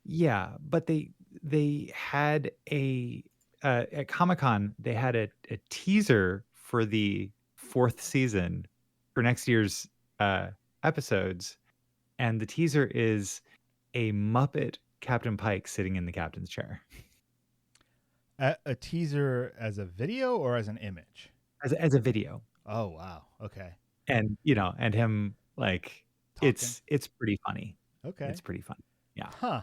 Yeah, but they had at Comic-Con they had a teaser for the 4th season for next year's episodes, and the teaser is a Muppet Captain Pike sitting in the captain's chair. A teaser as a video or as an image? As a video. Oh wow. Okay. And and him like talking. It's pretty funny. Okay. It's pretty funny. Yeah. Huh.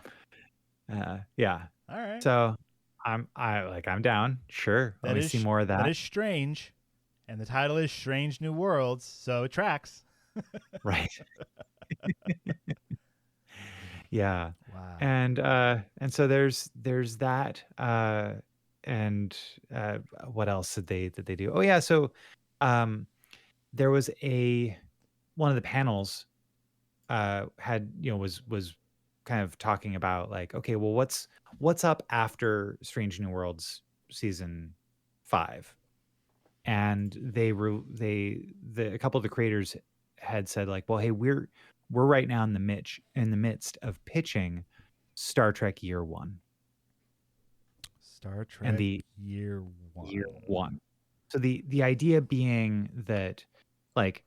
Yeah. All right. So I'm down. Sure. Let me see more of that. That is strange. And the title is Strange New Worlds, so it tracks. Right. Yeah. Wow. And so there's that. And what else did they do? Oh yeah, so there was one of the panels had was kind of talking about like, okay, well what's up after Strange New Worlds season 5? And a couple of the creators had said like, well, hey, we're right now in the midst of pitching Star Trek Year One. Star And Trek the Year One. Year One. So the idea being that, like,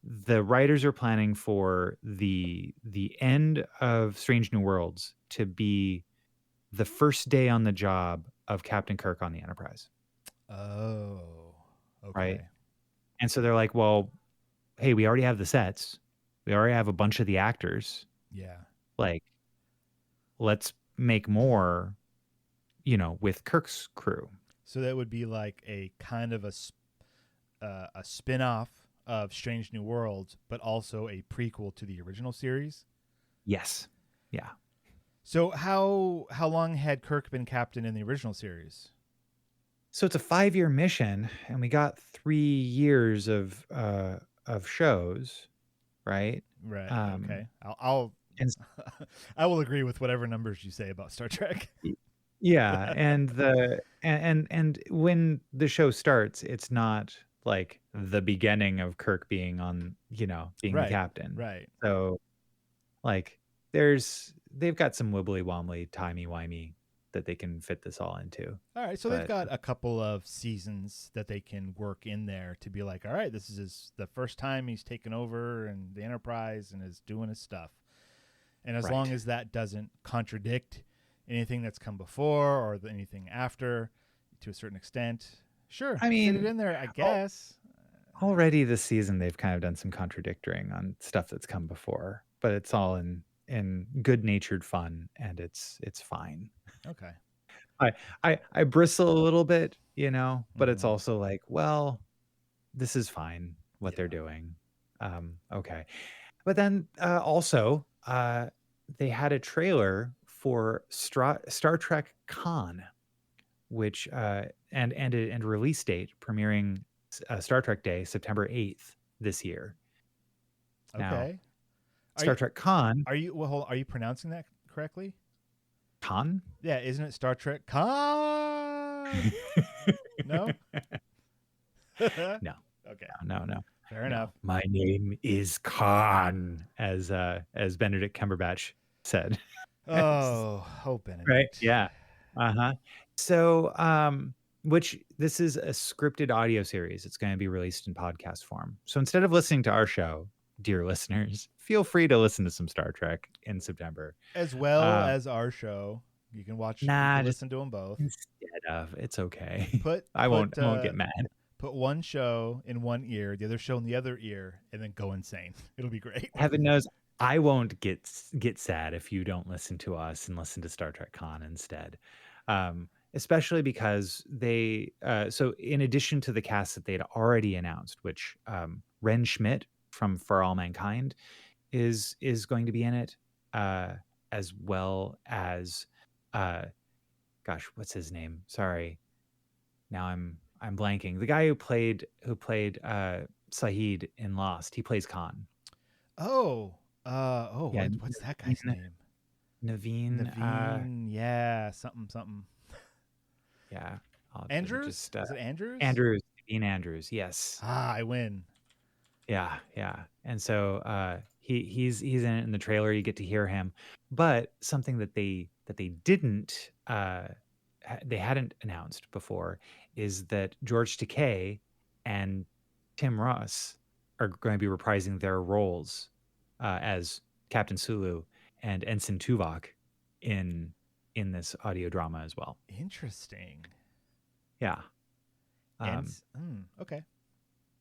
the writers are planning for the end of Strange New Worlds to be the first day on the job of Captain Kirk on the Enterprise, Oh, right? okay. And so they're like, well, hey, we already have the sets. We already have a bunch of the actors. Yeah. Like, let's make more, with Kirk's crew. So that would be like a kind of a spin-off of Strange New Worlds, but also a prequel to the original series. Yes. Yeah. So how long had Kirk been captain in the original series? So it's a 5-year mission, and we got 3 years of shows, right? Right. Um, Okay. I'll and I will agree with whatever numbers you say about Star Trek. yeah, and and when the show starts, it's not like the beginning of Kirk being on, being the Right. captain. Right. So, like, they've got some wibbly wobbly timey wimey that they can fit this all into. All right. So they've got a couple of seasons that they can work in there to be like, all right, this is the first time he's taken over and the Enterprise and is doing his stuff. And as long as that doesn't contradict anything that's come before or anything after to a certain extent, sure. I mean, fit it in there, I guess. Already this season they've kind of done some contradicting on stuff that's come before, but it's all in good-natured fun, and it's fine. Okay. I bristle a little bit, but it's also like, well, this is fine what they're doing. Okay. But then also they had a trailer for Star Trek Con, which and a release date premiering Star Trek Day, September 8th this year. Okay. Now, Star Trek Con. Are you pronouncing that correctly? Con? Yeah, isn't it Star Trek Con? No? No. Okay. No. Fair enough. My name is Khan, as Benedict Cumberbatch said. Oh, Benedict. Right? Yeah. Uh-huh. So, which this is a scripted audio series. It's going to be released in podcast form. So instead of listening to our show, dear listeners, feel free to listen to some Star Trek in September. As well as our show. You can watch, listen to them both. Instead of, it's okay. I won't get mad. Put one show in one ear, the other show in the other ear, and then go insane. It'll be great. Heaven knows I won't get sad if you don't listen to us and listen to Star Trek Con instead. Especially because they so in addition to the cast that they'd already announced, which Ren Schmidt from For All Mankind is going to be in it, as well as gosh, what's his name? Sorry. Now I'm blanking. The guy who played Saeed in Lost. He plays Khan. Yeah, what's that guy's name? Naveen. Yeah, something. Yeah. Andrews? Is it Andrews? Andrews. Naveen Andrews. Yes. I win. Yeah. And so he's in it in the trailer. You get to hear him. But something that they didn't they hadn't announced before is that George Takei and Tim Russ are going to be reprising their roles as Captain Sulu and Ensign Tuvok in this audio drama as well. Interesting. Yeah. Okay.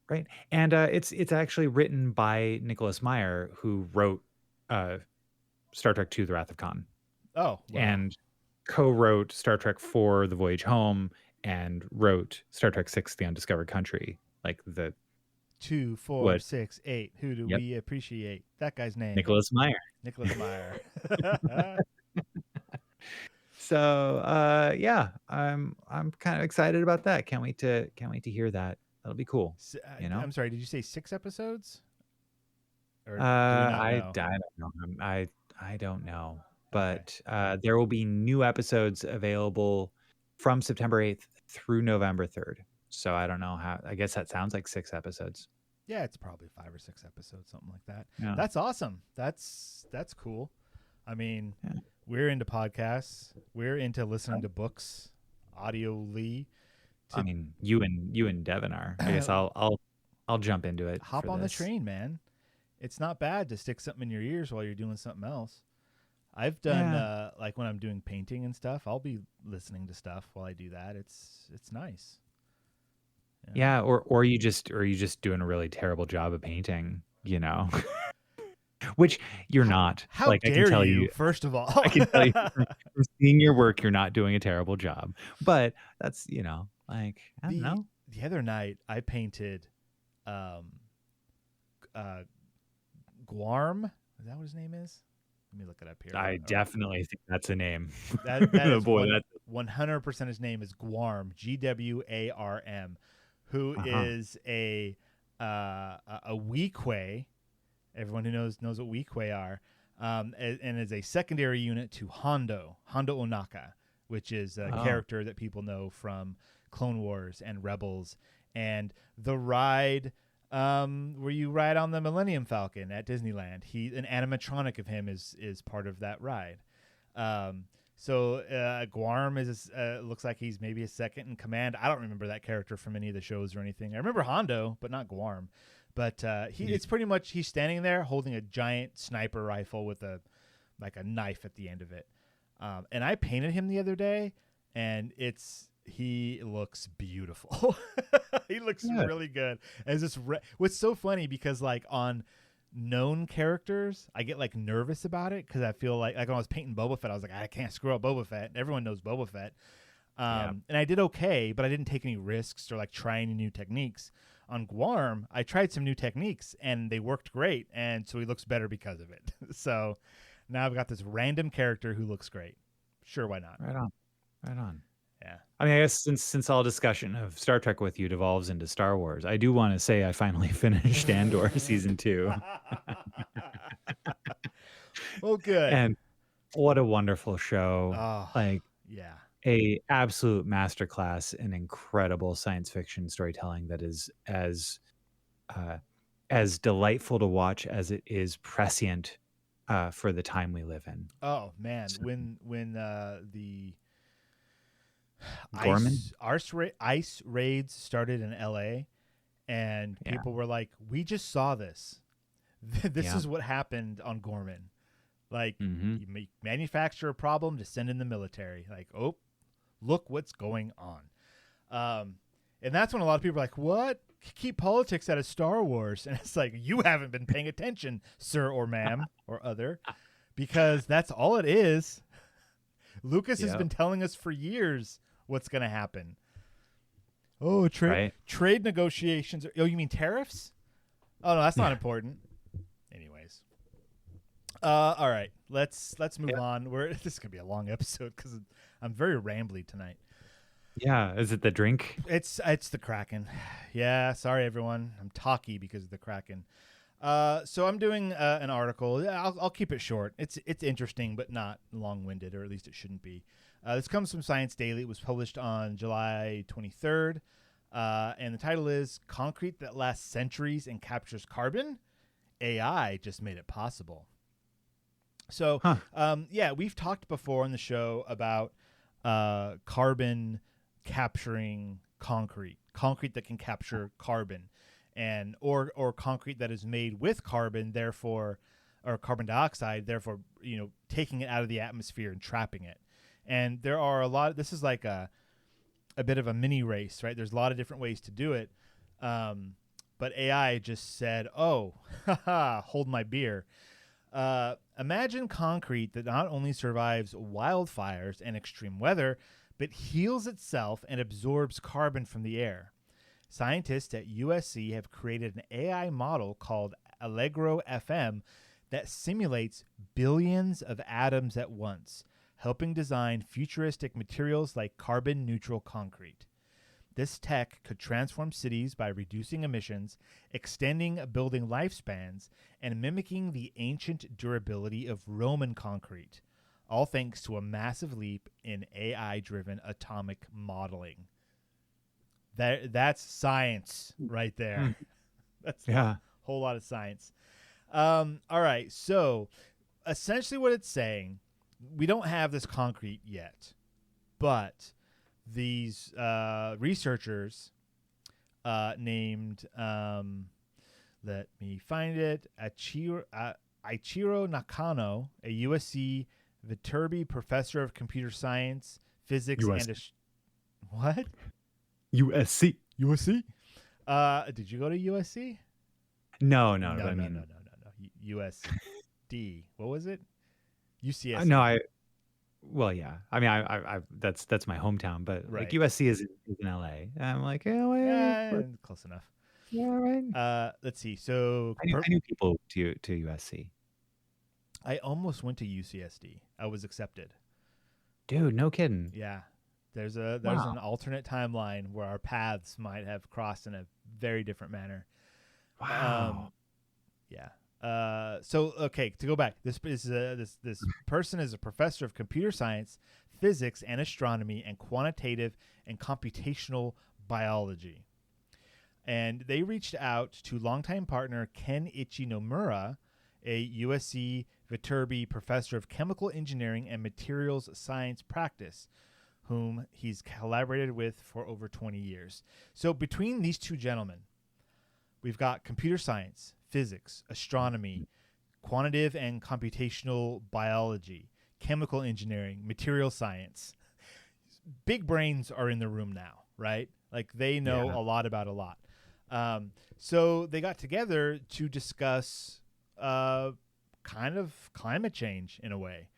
Right. And it's actually written by Nicholas Meyer, who wrote Star Trek II: The Wrath of Khan. Oh. Wow. And co-wrote Star Trek IV: The Voyage Home, and wrote Star Trek VI: The Undiscovered Country. Like the 2, 4, 6, 8. Who do we appreciate? That guy's name. Nicholas Meyer. So yeah, I'm kind of excited about that. Can't wait to hear that. That'll be cool. I'm sorry, did you say 6 episodes? Or I don't know. I don't know. But there will be new episodes available from September 8th through November 3rd. So I don't know how. I guess that sounds like 6 episodes. Yeah, it's probably 5 or 6 episodes, something like that. Yeah. That's awesome. That's cool. I mean, Yeah. we're into podcasts. We're into listening to books, audioly. I mean, you and Devon are. I guess I'll jump into it Hop for on the this. train, man. It's not bad to stick something in your ears while you're doing something else. I've done like when I'm doing painting and stuff, I'll be listening to stuff while I do that. It's nice. Yeah, or you just doing a really terrible job of painting, you know. Which you're not. How Like I can dare tell you, you, first of all. I can tell you from seeing your work, you're not doing a terrible job. But that's, like, I don't know. The other night I painted Guarm. Is that what his name is? Let me look it up here. I definitely think that's a name. That is Boy, 100% his name is Guarm, Gwarm, who is a Weequay. Everyone who knows what Weequay are, and is a secondary unit to Hondo Onaka, which is a character that people know from Clone Wars and Rebels, and the ride where you ride on the Millennium Falcon at Disneyland. An animatronic of him is part of that ride. So Guarm is looks like he's maybe a second in command. I don't remember that character from any of the shows or anything. I remember Hondo, but not Guarm. But it's pretty much he's standing there holding a giant sniper rifle with a knife at the end of it. And I painted him the other day, and he looks beautiful. He looks really good. As this, what's so funny because like on known characters, I get like nervous about it because I feel like when I was painting Boba Fett, I was like, I can't screw up Boba Fett. Everyone knows Boba Fett. And I did okay, but I didn't take any risks or like try any new techniques. On Guarm, I tried some new techniques and they worked great, and so he looks better because of it. So now I've got this random character who looks great. Sure, why not? Right on. Yeah. I mean, I guess since all discussion of Star Trek with you devolves into Star Wars, I do want to say I finally finished Andor season 2. Oh, good. And what a wonderful show! Yeah. A absolute masterclass in incredible science fiction storytelling that is as delightful to watch as it is prescient for the time we live in. Oh man, when the Gorman? ice raids started in LA, and people were like, "We just saw this. This is what happened on Gorman." Like you manufacture a problem to send in the military. Like, oh, look what's going on. And that's when a lot of people are like, what? Keep politics out of Star Wars. And it's like, you haven't been paying attention, sir or ma'am or other, because that's all it is. Lucas has been telling us for years what's going to happen. Oh, trade negotiations. Oh, you mean tariffs? Oh, no, that's not important. Anyways. All right, let's move on. This is going to be a long episode because I'm very rambly tonight. Yeah, is it the drink? It's the Kraken. Yeah, sorry everyone. I'm talky because of the Kraken. So I'm doing an article. Yeah, I'll keep it short. It's interesting but not long-winded, or at least it shouldn't be. This comes from Science Daily. It was published on July 23rd, and the title is "Concrete That Lasts Centuries and Captures Carbon. AI just made it possible." So, we've talked before on the show about carbon capturing concrete that can capture carbon, and or concrete that is made with carbon, therefore, or carbon dioxide, therefore, taking it out of the atmosphere and trapping it. And there are a lot. This is like a bit of a mini race, right? There's a lot of different ways to do it, but AI just said, "Oh, hold my beer." Imagine concrete that not only survives wildfires and extreme weather, but heals itself and absorbs carbon from the air. Scientists at USC have created an AI model called Allegro FM that simulates billions of atoms at once, helping design futuristic materials like carbon-neutral concrete. This tech could transform cities by reducing emissions, extending building lifespans, and mimicking the ancient durability of Roman concrete, all thanks to a massive leap in AI-driven atomic modeling. That's science right there. That's a whole lot of science. All right, so essentially what it's saying, we don't have this concrete yet, but these researchers named, let me find it, Ichiro Nakano, a USC Viterbi professor of computer science, physics, USC. and what? USC. USC? Did you go to USC? No. No. But I mean, No. USD. What was it? UCSD. no. Well, yeah. I mean, I that's my hometown, but Right. like USC is in LA. And I'm like, yeah, Close enough. yeah, right. Let's see. So I knew people to USC. I almost went to UCSD. I was accepted. Dude, no kidding. Yeah. There's an alternate timeline where our paths might have crossed in a very different manner. Wow. Yeah. So okay, to go back, this person is a professor of computer science, physics, and astronomy, and quantitative and computational biology. And they reached out to longtime partner Kenichi Nomura, a USC Viterbi professor of chemical engineering and materials science practice, whom he's collaborated with for over 20 years. So between these two gentlemen, we've got computer science, physics, astronomy, quantitative and computational biology, chemical engineering, material science. Big brains are in the room now, right? Like they know a lot about a lot. So they got together to discuss kind of climate change in a way.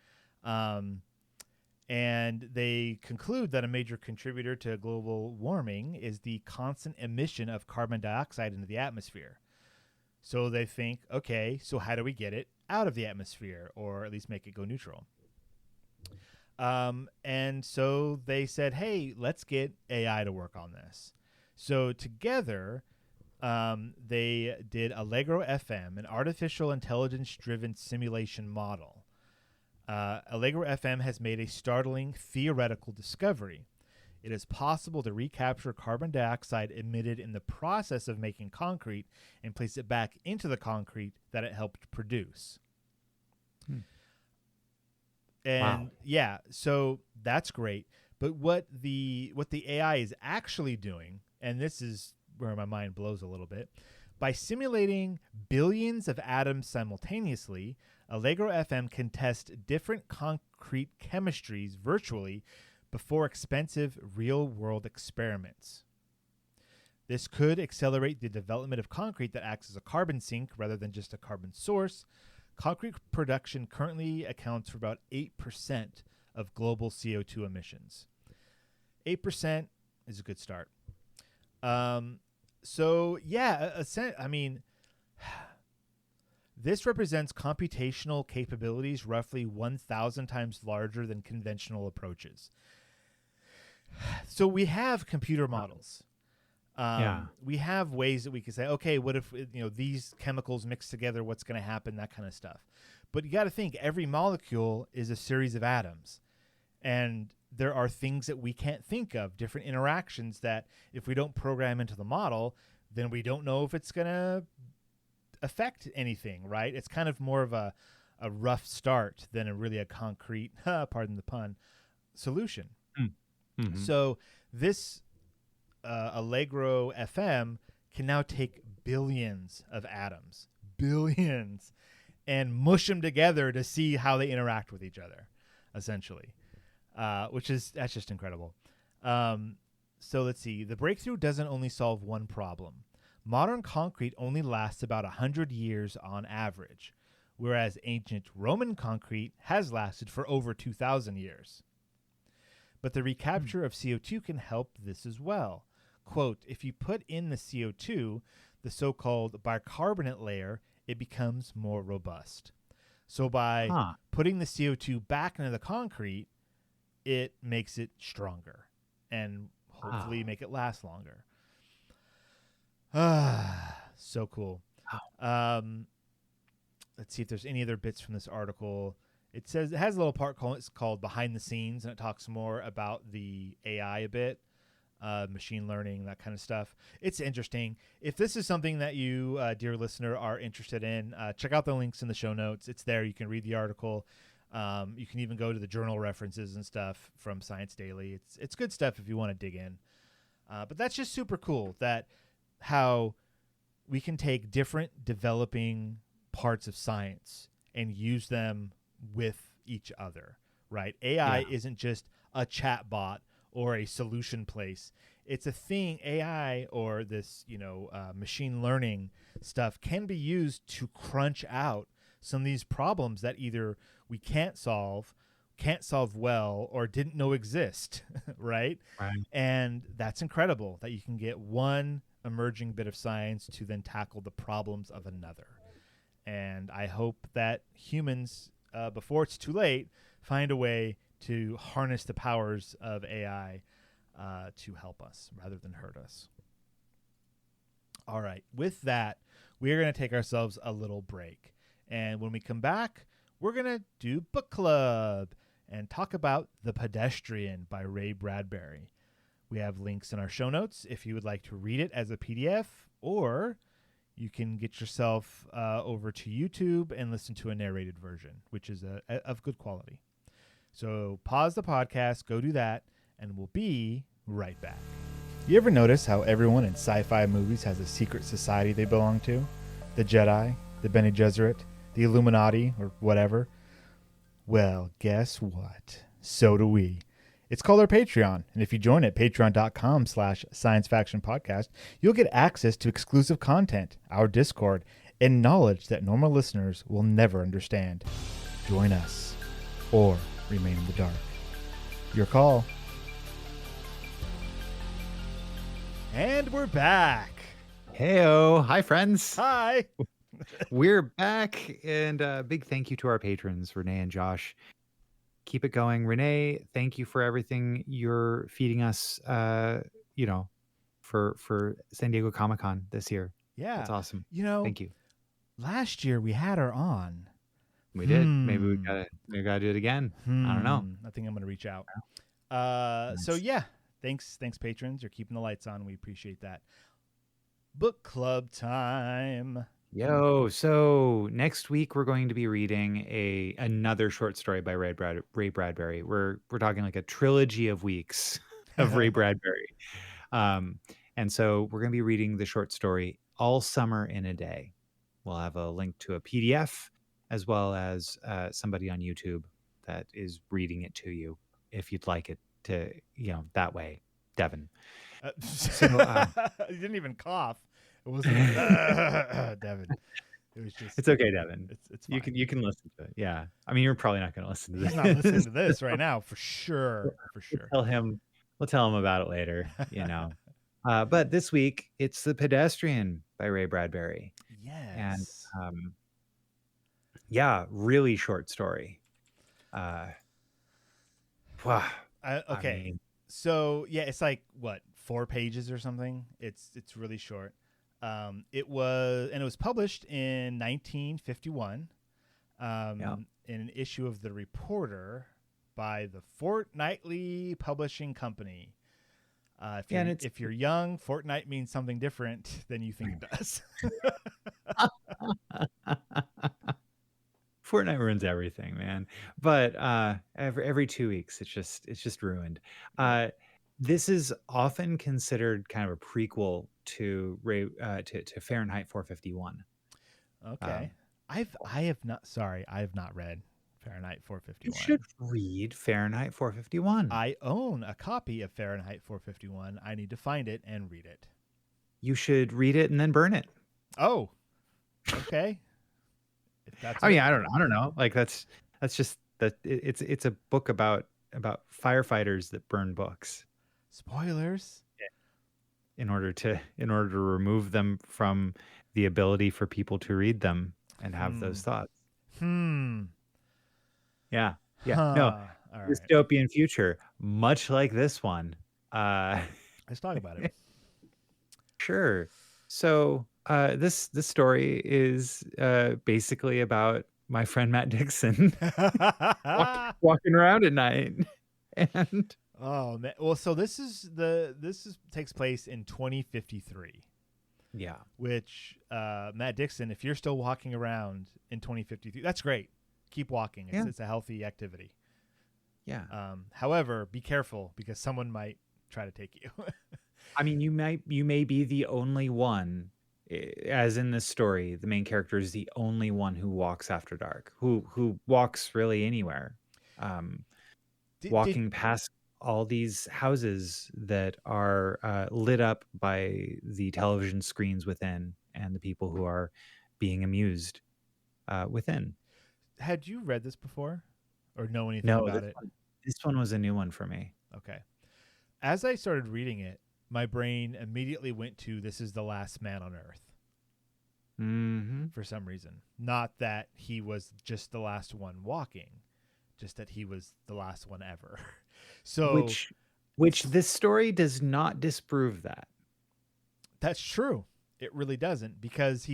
And they conclude that a major contributor to global warming is the constant emission of carbon dioxide into the atmosphere. So they think, okay, so how do we get it out of the atmosphere, or at least make it go neutral? And so they said, hey, let's get AI to work on this. So together, they did Allegro FM, an artificial intelligence-driven simulation model. Allegro FM has made a startling theoretical discovery. It is possible to recapture carbon dioxide emitted in the process of making concrete and place it back into the concrete that it helped produce. And yeah, so that's great. But what the AI is actually doing, and this is where my mind blows a little bit, by simulating billions of atoms simultaneously, Allegro FM can test different concrete chemistries virtually before expensive real-world experiments. This could accelerate the development of concrete that acts as a carbon sink rather than just a carbon source. Concrete production currently accounts for about 8% of global CO2 emissions. 8% is a good start. So, yeah, I mean, this represents computational capabilities roughly 1,000 times larger than conventional approaches. So we have computer models. We have ways that we can say, okay, what if these chemicals mix together? What's going to happen? That kind of stuff. But you got to think every molecule is a series of atoms, and there are things that we can't think of, different interactions that if we don't program into the model, then we don't know if it's going to affect anything, right? It's kind of more of a rough start than a concrete, pardon the pun, solution. Mm-hmm. So this Allegro FM can now take billions of atoms, and mush them together to see how they interact with each other, essentially, that's just incredible. So let's see. The breakthrough doesn't only solve one problem. Modern concrete only lasts about 100 years on average, whereas ancient Roman concrete has lasted for over 2,000 years. But the recapture of CO2 can help this as well. Quote, if you put in the CO2, the so-called bicarbonate layer, it becomes more robust. So by putting the CO2 back into the concrete, it makes it stronger and hopefully make it last longer. So cool. Let's see if there's any other bits from this article. It says it has a little part called Behind the Scenes, and it talks more about the AI a bit. machine learning, that kind of stuff. It's interesting. If this is something that you, dear listener, are interested in, check out the links in the show notes. It's there. You can read the article. You can even go to the journal references and stuff from Science Daily. It's good stuff if you want to dig in. But that's just super cool that how we can take different developing parts of science and use them with each other, right? AI isn't just a chat bot or a solution place. It's a thing. AI or this, machine learning stuff can be used to crunch out some of these problems that either we can't solve well, or didn't know exist, right? And that's incredible that you can get one emerging bit of science to then tackle the problems of another. And I hope that humans, before it's too late, find a way to harness the powers of AI to help us rather than hurt us. All right. With that, we are going to take ourselves a little break. And when we come back, we're going to do book club and talk about The Pedestrian by Ray Bradbury. We have links in our show notes if you would like to read it as a PDF, or you can get yourself over to YouTube and listen to a narrated version, which is of good quality. So pause the podcast, go do that, and we'll be right back. You ever notice how everyone in sci-fi movies has a secret society they belong to? The Jedi, the Bene Gesserit, the Illuminati, or whatever? Well, guess what? So do we. It's called our Patreon, and if you join at patreon.com/sciencefactionpodcast, you'll get access to exclusive content, our Discord, and knowledge that normal listeners will never understand. Join us, or remain in the dark. Your call. And we're back. Heyo. Hi, friends. Hi. We're back, and big thank you to our patrons, Renee and Josh. Keep it going. Renee, thank you for everything you're feeding us, for San Diego Comic-Con this year. Yeah. That's awesome. Thank you. Last year we had her on. We did. Maybe we gotta do it again. I don't know. I think I'm gonna reach out. Nice. So yeah, thanks patrons. You're keeping the lights on. We appreciate that. Book club time. Yo, so next week we're going to be reading another short story by Ray Bradbury. We're talking like a trilogy of weeks of Ray Bradbury. And so we're going to be reading the short story All Summer in a Day. We'll have a link to a PDF as well as somebody on YouTube that is reading it to you if you'd like it to, that way, Devon. You didn't even cough. It wasn't Devon. It was just. It's okay, Devon. It's fine. You can listen to it. Yeah, I mean, you're probably not going to listen to this. He's not listening to this right now, for sure. We'll tell him about it later. But this week it's The Pedestrian by Ray Bradbury. Yes. And really short story. Wow. Okay. So yeah, it's like what, 4 pages or something. It's really short. It was published in 1951 in an issue of The Reporter by the Fortnightly Publishing Company. If you're young, Fortnite means something different than you think it does. Fortnite ruins everything, man. But every 2 weeks, it's just ruined. This is often considered kind of a prequel to Fahrenheit 451. Okay. I have not read Fahrenheit 451. You should read Fahrenheit 451. I own a copy of Fahrenheit 451. I need to find it and read it. You should read it and then burn it. Oh, okay. I don't know. Like that's just that it's a book about firefighters that burn books. Spoilers. In order to remove them from the ability for people to read them and have those thoughts. Yeah. No. Dystopian future, much like this one. Let's talk about it. Sure. So this story is basically about my friend Matt Dixon walking around at night. And Oh man. Well, so takes place in 2053, Yeah. which Matt Dixon, if you're still walking around in 2053, that's great. Keep walking. Yeah. It's a healthy activity. Yeah. However, be careful because someone might try to take you. I mean, you may be the only one, as in this story, the main character is the only one who walks after dark, who walks really anywhere, um, did walking past all these houses that are lit up by the television screens within and the people who are being amused within. Had you read this before or know anything No, about it? this one was a new one for me. Okay. As I started reading it, my brain immediately went to this is the last man on earth. Mm-hmm. For some reason. Not that he was just the last one walking, just that he was the last one ever. So which this story does not disprove that. that's true. It really doesn't because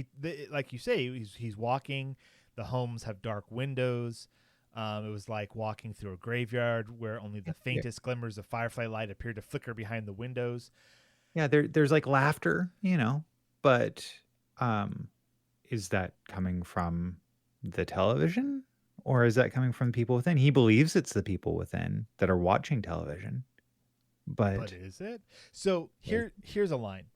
like you say, he's walking. The homes have dark windows. It was like walking through a graveyard where only the faintest glimmers of firefly light appeared to flicker behind the windows. Yeah, there's like laughter, but is that coming from the television or is that coming from people within? He believes it's the people within that are watching television. But is it? So here's a line.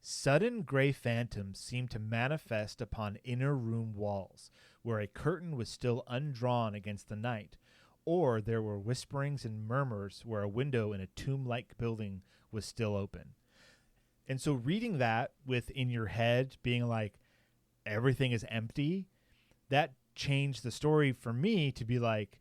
Sudden gray phantoms seemed to manifest upon inner room walls, where a curtain was still undrawn against the night, or there were whisperings and murmurs where a window in a tomb-like building was still open. And so reading that within your head being like, everything is empty, that changed the story for me to be like,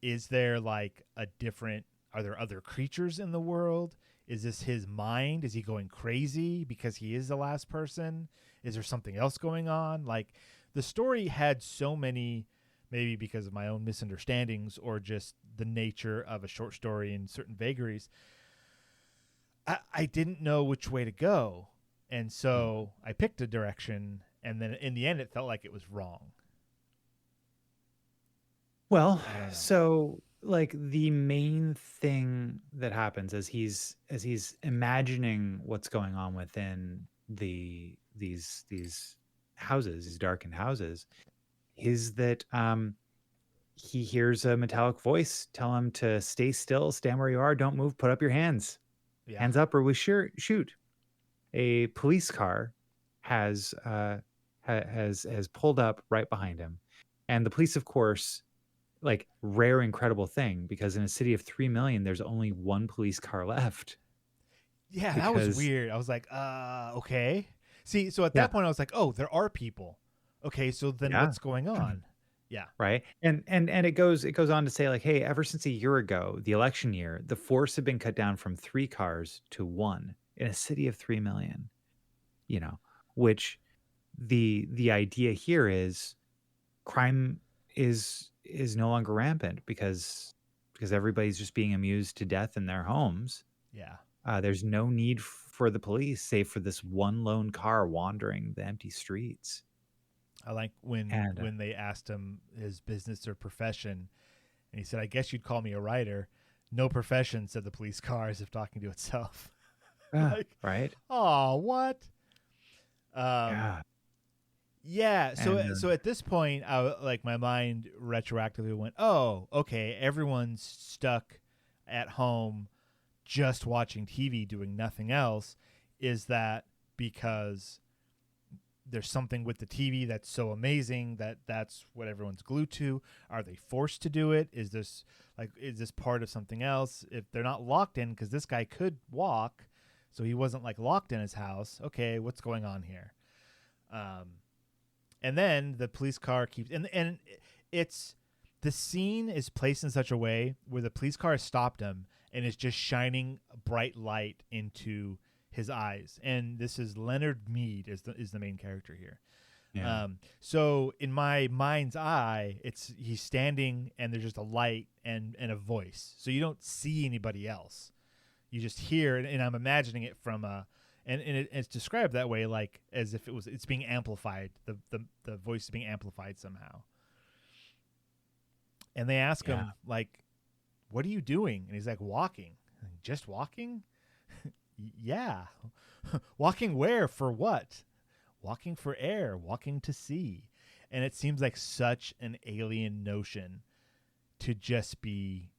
is there like are there other creatures in the world? Is this his mind? Is he going crazy because he is the last person? Is there something else going on? Like the story had so many, maybe because of my own misunderstandings or just the nature of a short story and certain vagaries, I didn't know which way to go. And so I picked a direction, and then in the end it felt like it was wrong. Well, so like the main thing that happens as he's imagining what's going on within these houses, these darkened houses, is that he hears a metallic voice tell him to stay still, stand where you are, don't move, put up your hands. Yeah. Hands up or we shoot. A police car has pulled up right behind him. And the police, of course, like rare, incredible thing, because in a city of 3 million, there's only one police car left. Yeah, that was weird. I was like, okay. See, so at that point I was like, oh, there are people. Okay, so then what's going on? Yeah. Right. And it goes on to say like, hey, ever since a year ago, the election year, the force had been cut down from 3 cars to 1 in a city of 3 million, which the idea here is crime is no longer rampant because everybody's just being amused to death in their homes. Yeah. There's no need for the police, save for this one lone car wandering the empty streets. I like when they asked him his business or profession, and he said, I guess you'd call me a writer. No profession, said the police car, as if talking to itself. Right? Oh, what? Yeah. So at this point, my mind retroactively went, oh, okay, everyone's stuck at home just watching TV, doing nothing else. Is that because there's something with the TV that's so amazing that's what everyone's glued to? Are they forced to do it? Is this part of something else? If they're not locked in, because this guy could walk, so he wasn't like locked in his house. Okay, what's going on here? And then the police car keeps and it's the scene is placed in such a way where the police car has stopped him and is just shining bright light into his eyes. And this is Leonard Mead is the main character here. Yeah. So in my mind's eye, he's standing and there's just a light and a voice. So you don't see anybody else. You just hear, and I'm imagining it from and it's described that way, like as if it's being amplified. The voice is being amplified somehow. And they ask him like, what are you doing? And he's like, walking. Just walking? Yeah. Walking where? For what? Walking for air, walking to sea. And it seems like such an alien notion to just be.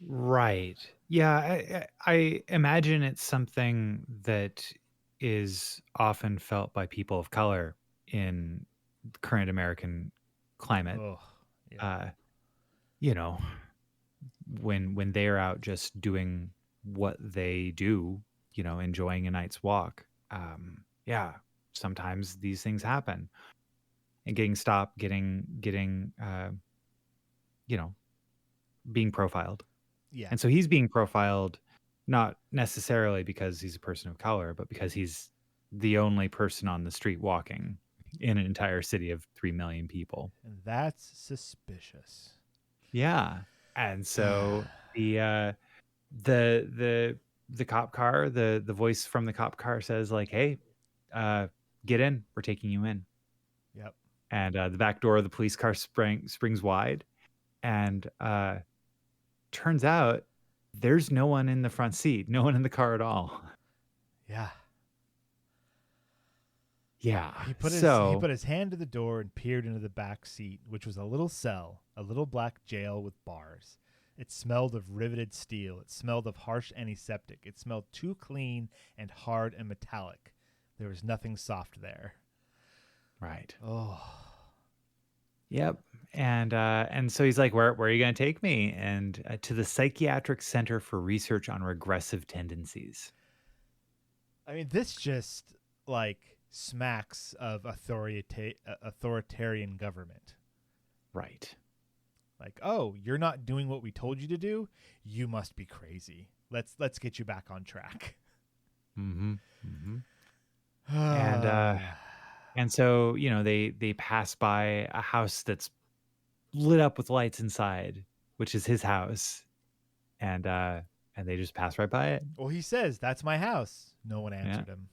Right. Yeah, I imagine it's something that is often felt by people of color in the current American climate. Oh, yeah. You know, when they're out just doing what they do, enjoying a night's walk. Yeah, sometimes these things happen, and getting stopped, getting being profiled. Yeah. And so he's being profiled not necessarily because he's a person of color, but because he's the only person on the street walking in an entire city of 3 million people. And that's suspicious. Yeah. And so the cop car, the voice from the cop car says like, "Hey, get in. We're taking you in." Yep. And the back door of the police car springs wide, and turns out there's no one in the front seat, no one in the car at all. Yeah. Yeah. He put his hand to the door and peered into the back seat, which was a little cell, a little black jail with bars. It smelled of riveted steel. It smelled of harsh antiseptic. It smelled too clean and hard and metallic. There was nothing soft there. Right. Oh. Yep. And so he's like, where are you going to take me? And to the Psychiatric Center for Research on Regressive Tendencies. I mean, this just like smacks of authoritarian government. Right. Like, oh, you're not doing what we told you to do? You must be crazy. Let's get you back on track. Mm-hmm. Mm-hmm. And so, they pass by a house that's lit up with lights inside, which is his house. And they just pass right by it. Well, he says, "That's my house." No one answered him.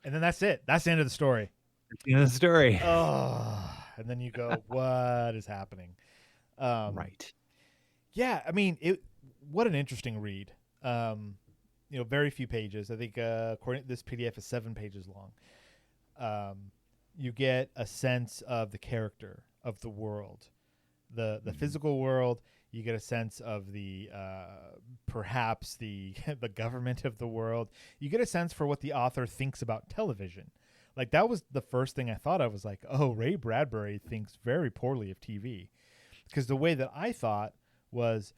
And then that's it. That's the end of the story. That's the end of the story. Oh, and then you go, what is happening? Right. Yeah, I mean, what an interesting read. Very few pages. I think according to this PDF is 7 pages long. You get a sense of the character of the world, the physical world. You get a sense of the perhaps the the government of the world. You get a sense for what the author thinks about television. Like, that was the first thing I thought. I was like, oh, Ray Bradbury thinks very poorly of TV. Because the way that I thought was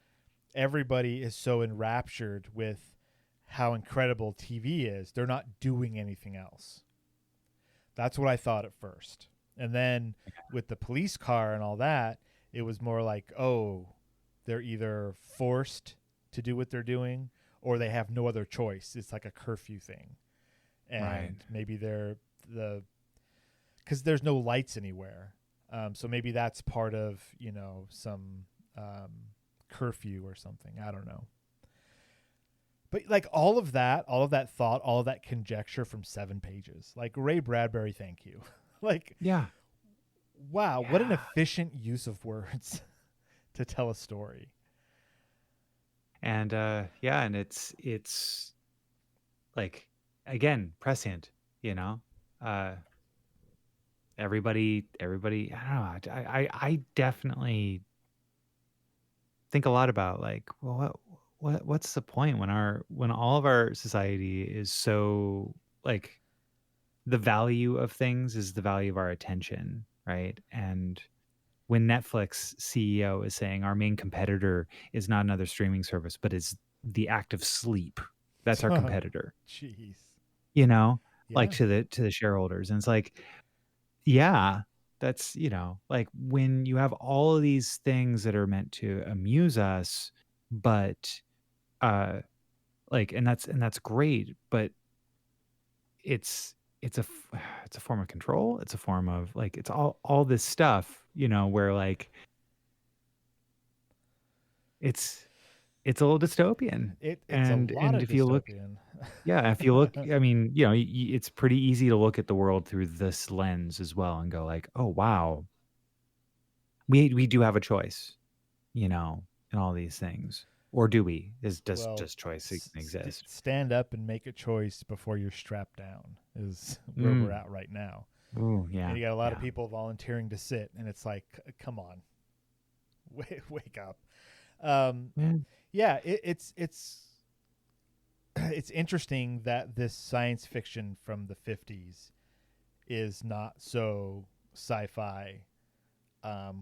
everybody is so enraptured with how incredible TV is. They're not doing anything else. That's what I thought at first. And then with the police car and all that, it was more like, oh, they're either forced to do what they're doing or they have no other choice. It's like a curfew thing. And maybe they're because there's no lights anywhere. So maybe that's part of, some curfew or something. I don't know. But like all of that thought, all of that conjecture from 7 pages, like Ray Bradbury, thank you. Like, yeah. Wow. Yeah. What an efficient use of words to tell a story. And and it's like, again, prescient, everybody, I don't know. I definitely think a lot about like, well, what's the point when all of our society is so like, the value of things is the value of our attention, right? And when Netflix CEO is saying our main competitor is not another streaming service, but is the act of sleep, that's our competitor. Jeez. Like to the shareholders. And it's like, yeah, that's, like when you have all of these things that are meant to amuse us, but and that's great, but it's a form of control. It's a form of like, it's all this stuff, where like it's a little dystopian. It's a lot of if dystopian. you look, if you look, I mean, it's pretty easy to look at the world through this lens as well and go like, oh wow, we do have a choice, in all these things, or do we? Does Well, choice even exist? stand up and make a choice before you're strapped down is where we're Mm. at right now. Ooh, And yeah, you got a lot of yeah. people volunteering to sit, and it's like, come on, wake up. Um, Yeah. yeah, it's interesting that this science fiction from the 50s is not so sci-fi.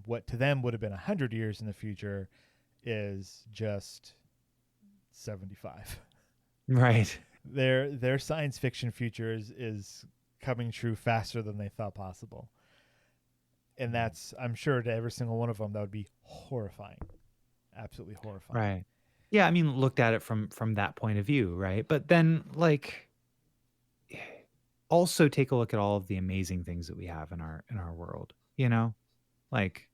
What to them would have been 100 years in the future is just 75. Right. Their science fiction future is coming true faster than they thought possible. And that's, I'm sure, to every single one of them, that would be horrifying. Absolutely horrifying. Right. Yeah, I mean, looked at it from that point of view, right? But then, like, also take a look at all of the amazing things that we have in our world. Like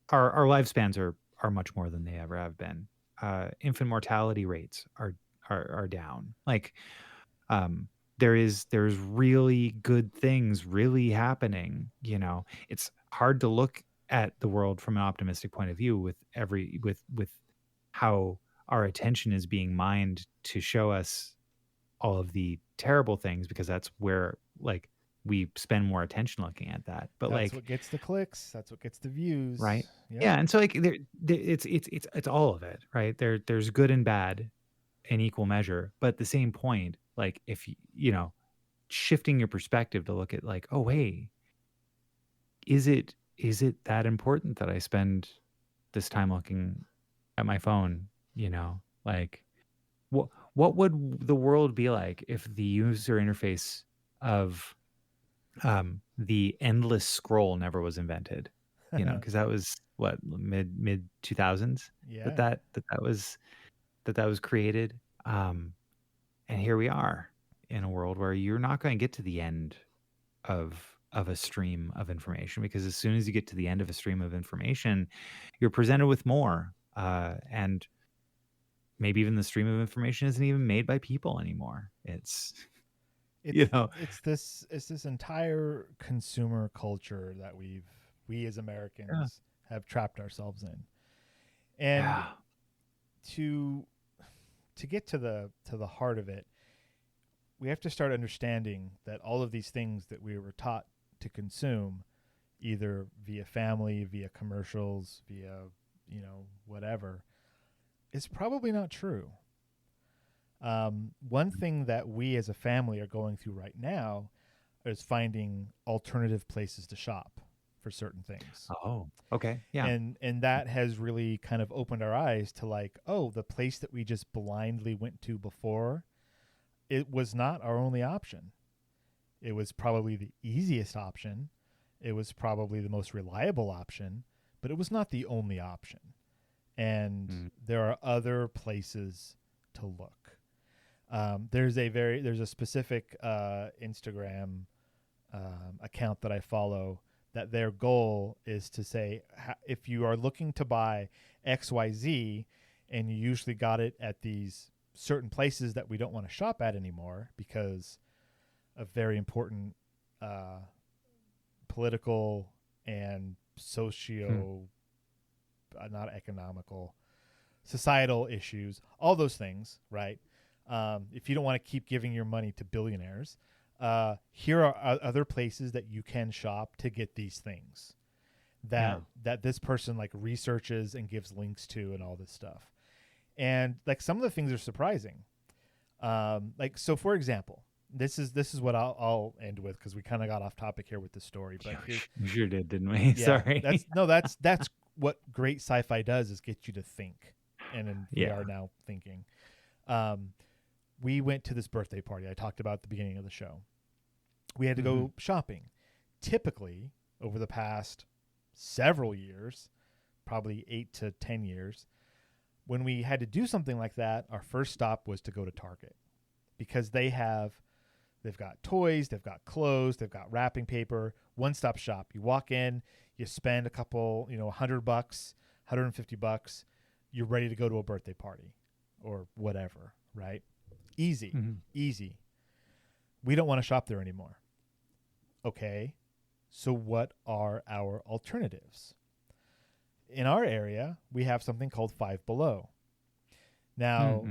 our lifespans are much more than they ever have been. Infant mortality rates are down. Like, um, there's really good things really happening. It's hard to look at the world from an optimistic point of view with how our attention is being mined to show us all of the terrible things, because that's where, like, we spend more attention looking at that. But, That's like, what gets the clicks. That's what gets the views. right? Yep. Yeah, and so, like, it's all of it, right? There's good and bad in equal measure, but at the same point, like, if shifting your perspective to look at, like, oh, hey, is it that important that I spend this time looking at my phone? Like, what would the world be like if the user interface of the endless scroll never was invented? Because that was what, mid 2000s that Yeah. that that that was that was created. And here we are in a world where you're not going to get to the end of a stream of information, because as soon as you get to the end of a stream of information, you're presented with more, and maybe even the stream of information isn't even made by people anymore. It's you It's know it's this entire consumer culture that we as yeah, Americans have trapped ourselves in. And yeah, to get to the heart of it, we have to start understanding that all of these things that we were taught to consume, either via family, via commercials, via, whatever, is probably not true. One thing that we as a family are going through right now is finding alternative places to shop for certain things. oh, okay, yeah, And that has really kind of opened our eyes to, like, oh, the place that we just blindly went to before, it was not our only option. It was probably the easiest option. It was probably the most reliable option, but it was not the only option. And mm, there are other places to look. There's a specific Instagram account that I follow, that their goal is to say, if you are looking to buy XYZ and you usually got it at these certain places that we don't want to shop at anymore because of very important political and mm, socio, not economical, societal issues, all those things, right? If you don't want to keep giving your money to billionaires, here are other places that you can shop to get these things yeah, that this person, like, researches and gives links to and all this stuff. And, like, some of the things are surprising. Like, so for example, this is what I'll end with, because we kind of got off topic here with the story. But yeah, here's, we sure did, didn't we? yeah, Sorry. that's what great sci-fi does, is get you to think. And then we Yeah. are now thinking. We went to this birthday party I talked about at the beginning of the show. We had to Mhm. go shopping. Typically, over the past several years, probably 8 to 10 years, when we had to do something like that, our first stop was to go to Target, because they've got toys, they've got clothes, they've got wrapping paper, one-stop shop. You walk in, you spend a couple, $100, $150, you're ready to go to a birthday party or whatever, right? Easy, Mhm. easy. We don't want to shop there anymore. Okay, so what are our alternatives? in our area, we have something called Five Below. Now,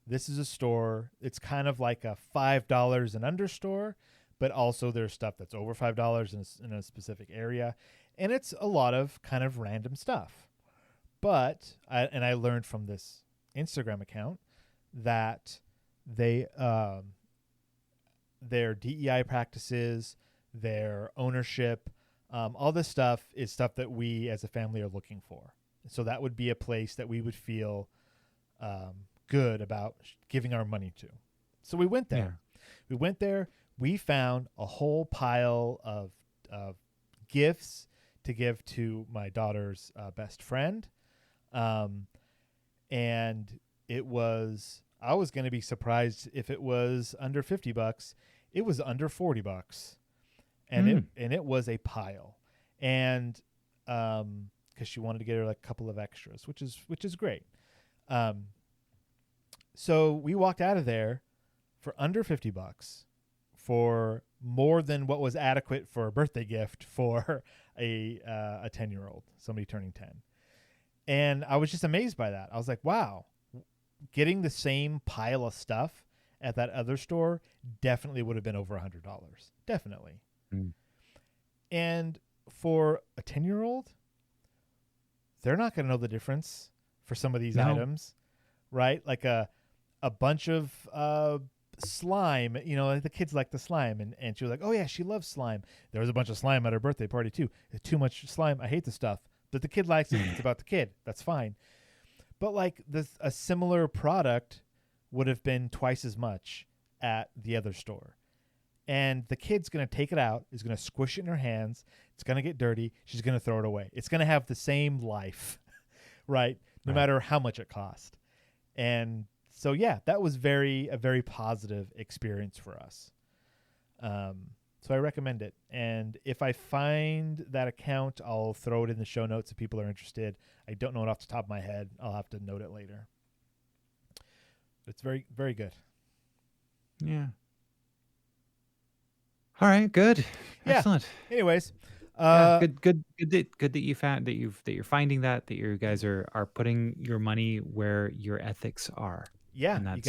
this is a store. It's kind of like a $5 and under store, but also there's stuff that's over $5 in a specific area. And it's a lot of kind of random stuff. But I learned from this Instagram account that their DEI practices, their ownership, all this stuff is stuff that we as a family are looking for. So that would be a place that we would feel good about giving our money to. So we went there. Yeah. We found a whole pile of gifts to give to my daughter's best friend. And it was, I was going to be surprised if it was under $50. It was under $40. And it was a pile. And, cause she wanted to get her like a couple of extras, which is great. So we walked out of there for under $50 for more than what was adequate for a birthday gift for a 10-year-old, somebody turning 10. And I was just amazed by that. I was like, wow, getting the same pile of stuff at that other store definitely would have been over $100. Definitely. And for a 10-year-old, they're not going to know the difference for some of these items, right? Like a bunch of slime, like the kids like the slime. And she was like, oh, yeah, she loves slime. There was a bunch of slime at her birthday party, too. Too much slime. I hate the stuff. But the kid likes it. It's about the kid. That's fine. But like a similar product would have been twice as much at the other store. And the kid's going to take it out, is going to squish it in her hands. It's going to get dirty. She's going to throw it away. It's going to have the same life, right? No matter how much it cost. And so, yeah, that was a very positive experience for us. So I recommend it. And if I find that account, I'll throw it in the show notes if people are interested. I don't know it off the top of my head. I'll have to note it later. But it's very, very good. Yeah. All right. Good. Yeah. Excellent. Anyways, good that you found that you're finding that you guys are putting your money where your ethics are. Yeah. And that's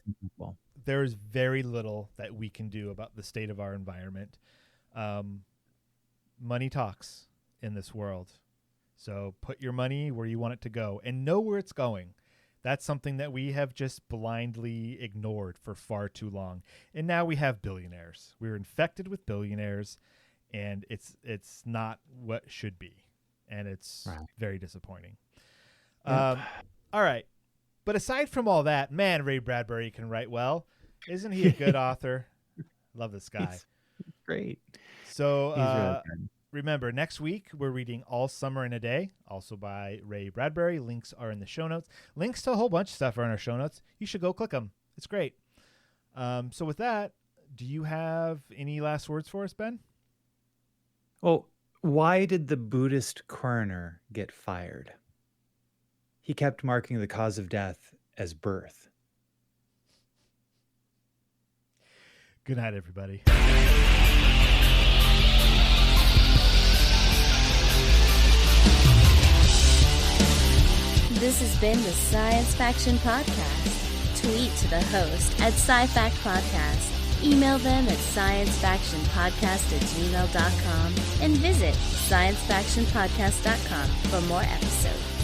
incredible. There's very little that we can do about the state of our environment. Money talks in this world. So put your money where you want it to go and know where it's going. That's something that we have just blindly ignored for far too long. And now we have billionaires. We're infected with billionaires, and it's not what should be. And it's very disappointing. All right. But aside from all that, man, Ray Bradbury can write well. Isn't he a good author? Love this guy. He's great. So He's really good. Remember, next week we're reading All Summer in a Day, also by Ray Bradbury. Links are in the show notes. Links to a whole bunch of stuff are in our show notes. You should go click them. It's great. So with that, do you have any last words for us, Ben? Well, why did the Buddhist coroner get fired? He kept marking the cause of death as birth. Good night, everybody. This has been the Science Faction Podcast. Tweet to the host at SciFact Podcast. Email them at sciencefactionpodcast@gmail.com and visit sciencefactionpodcast.com for more episodes.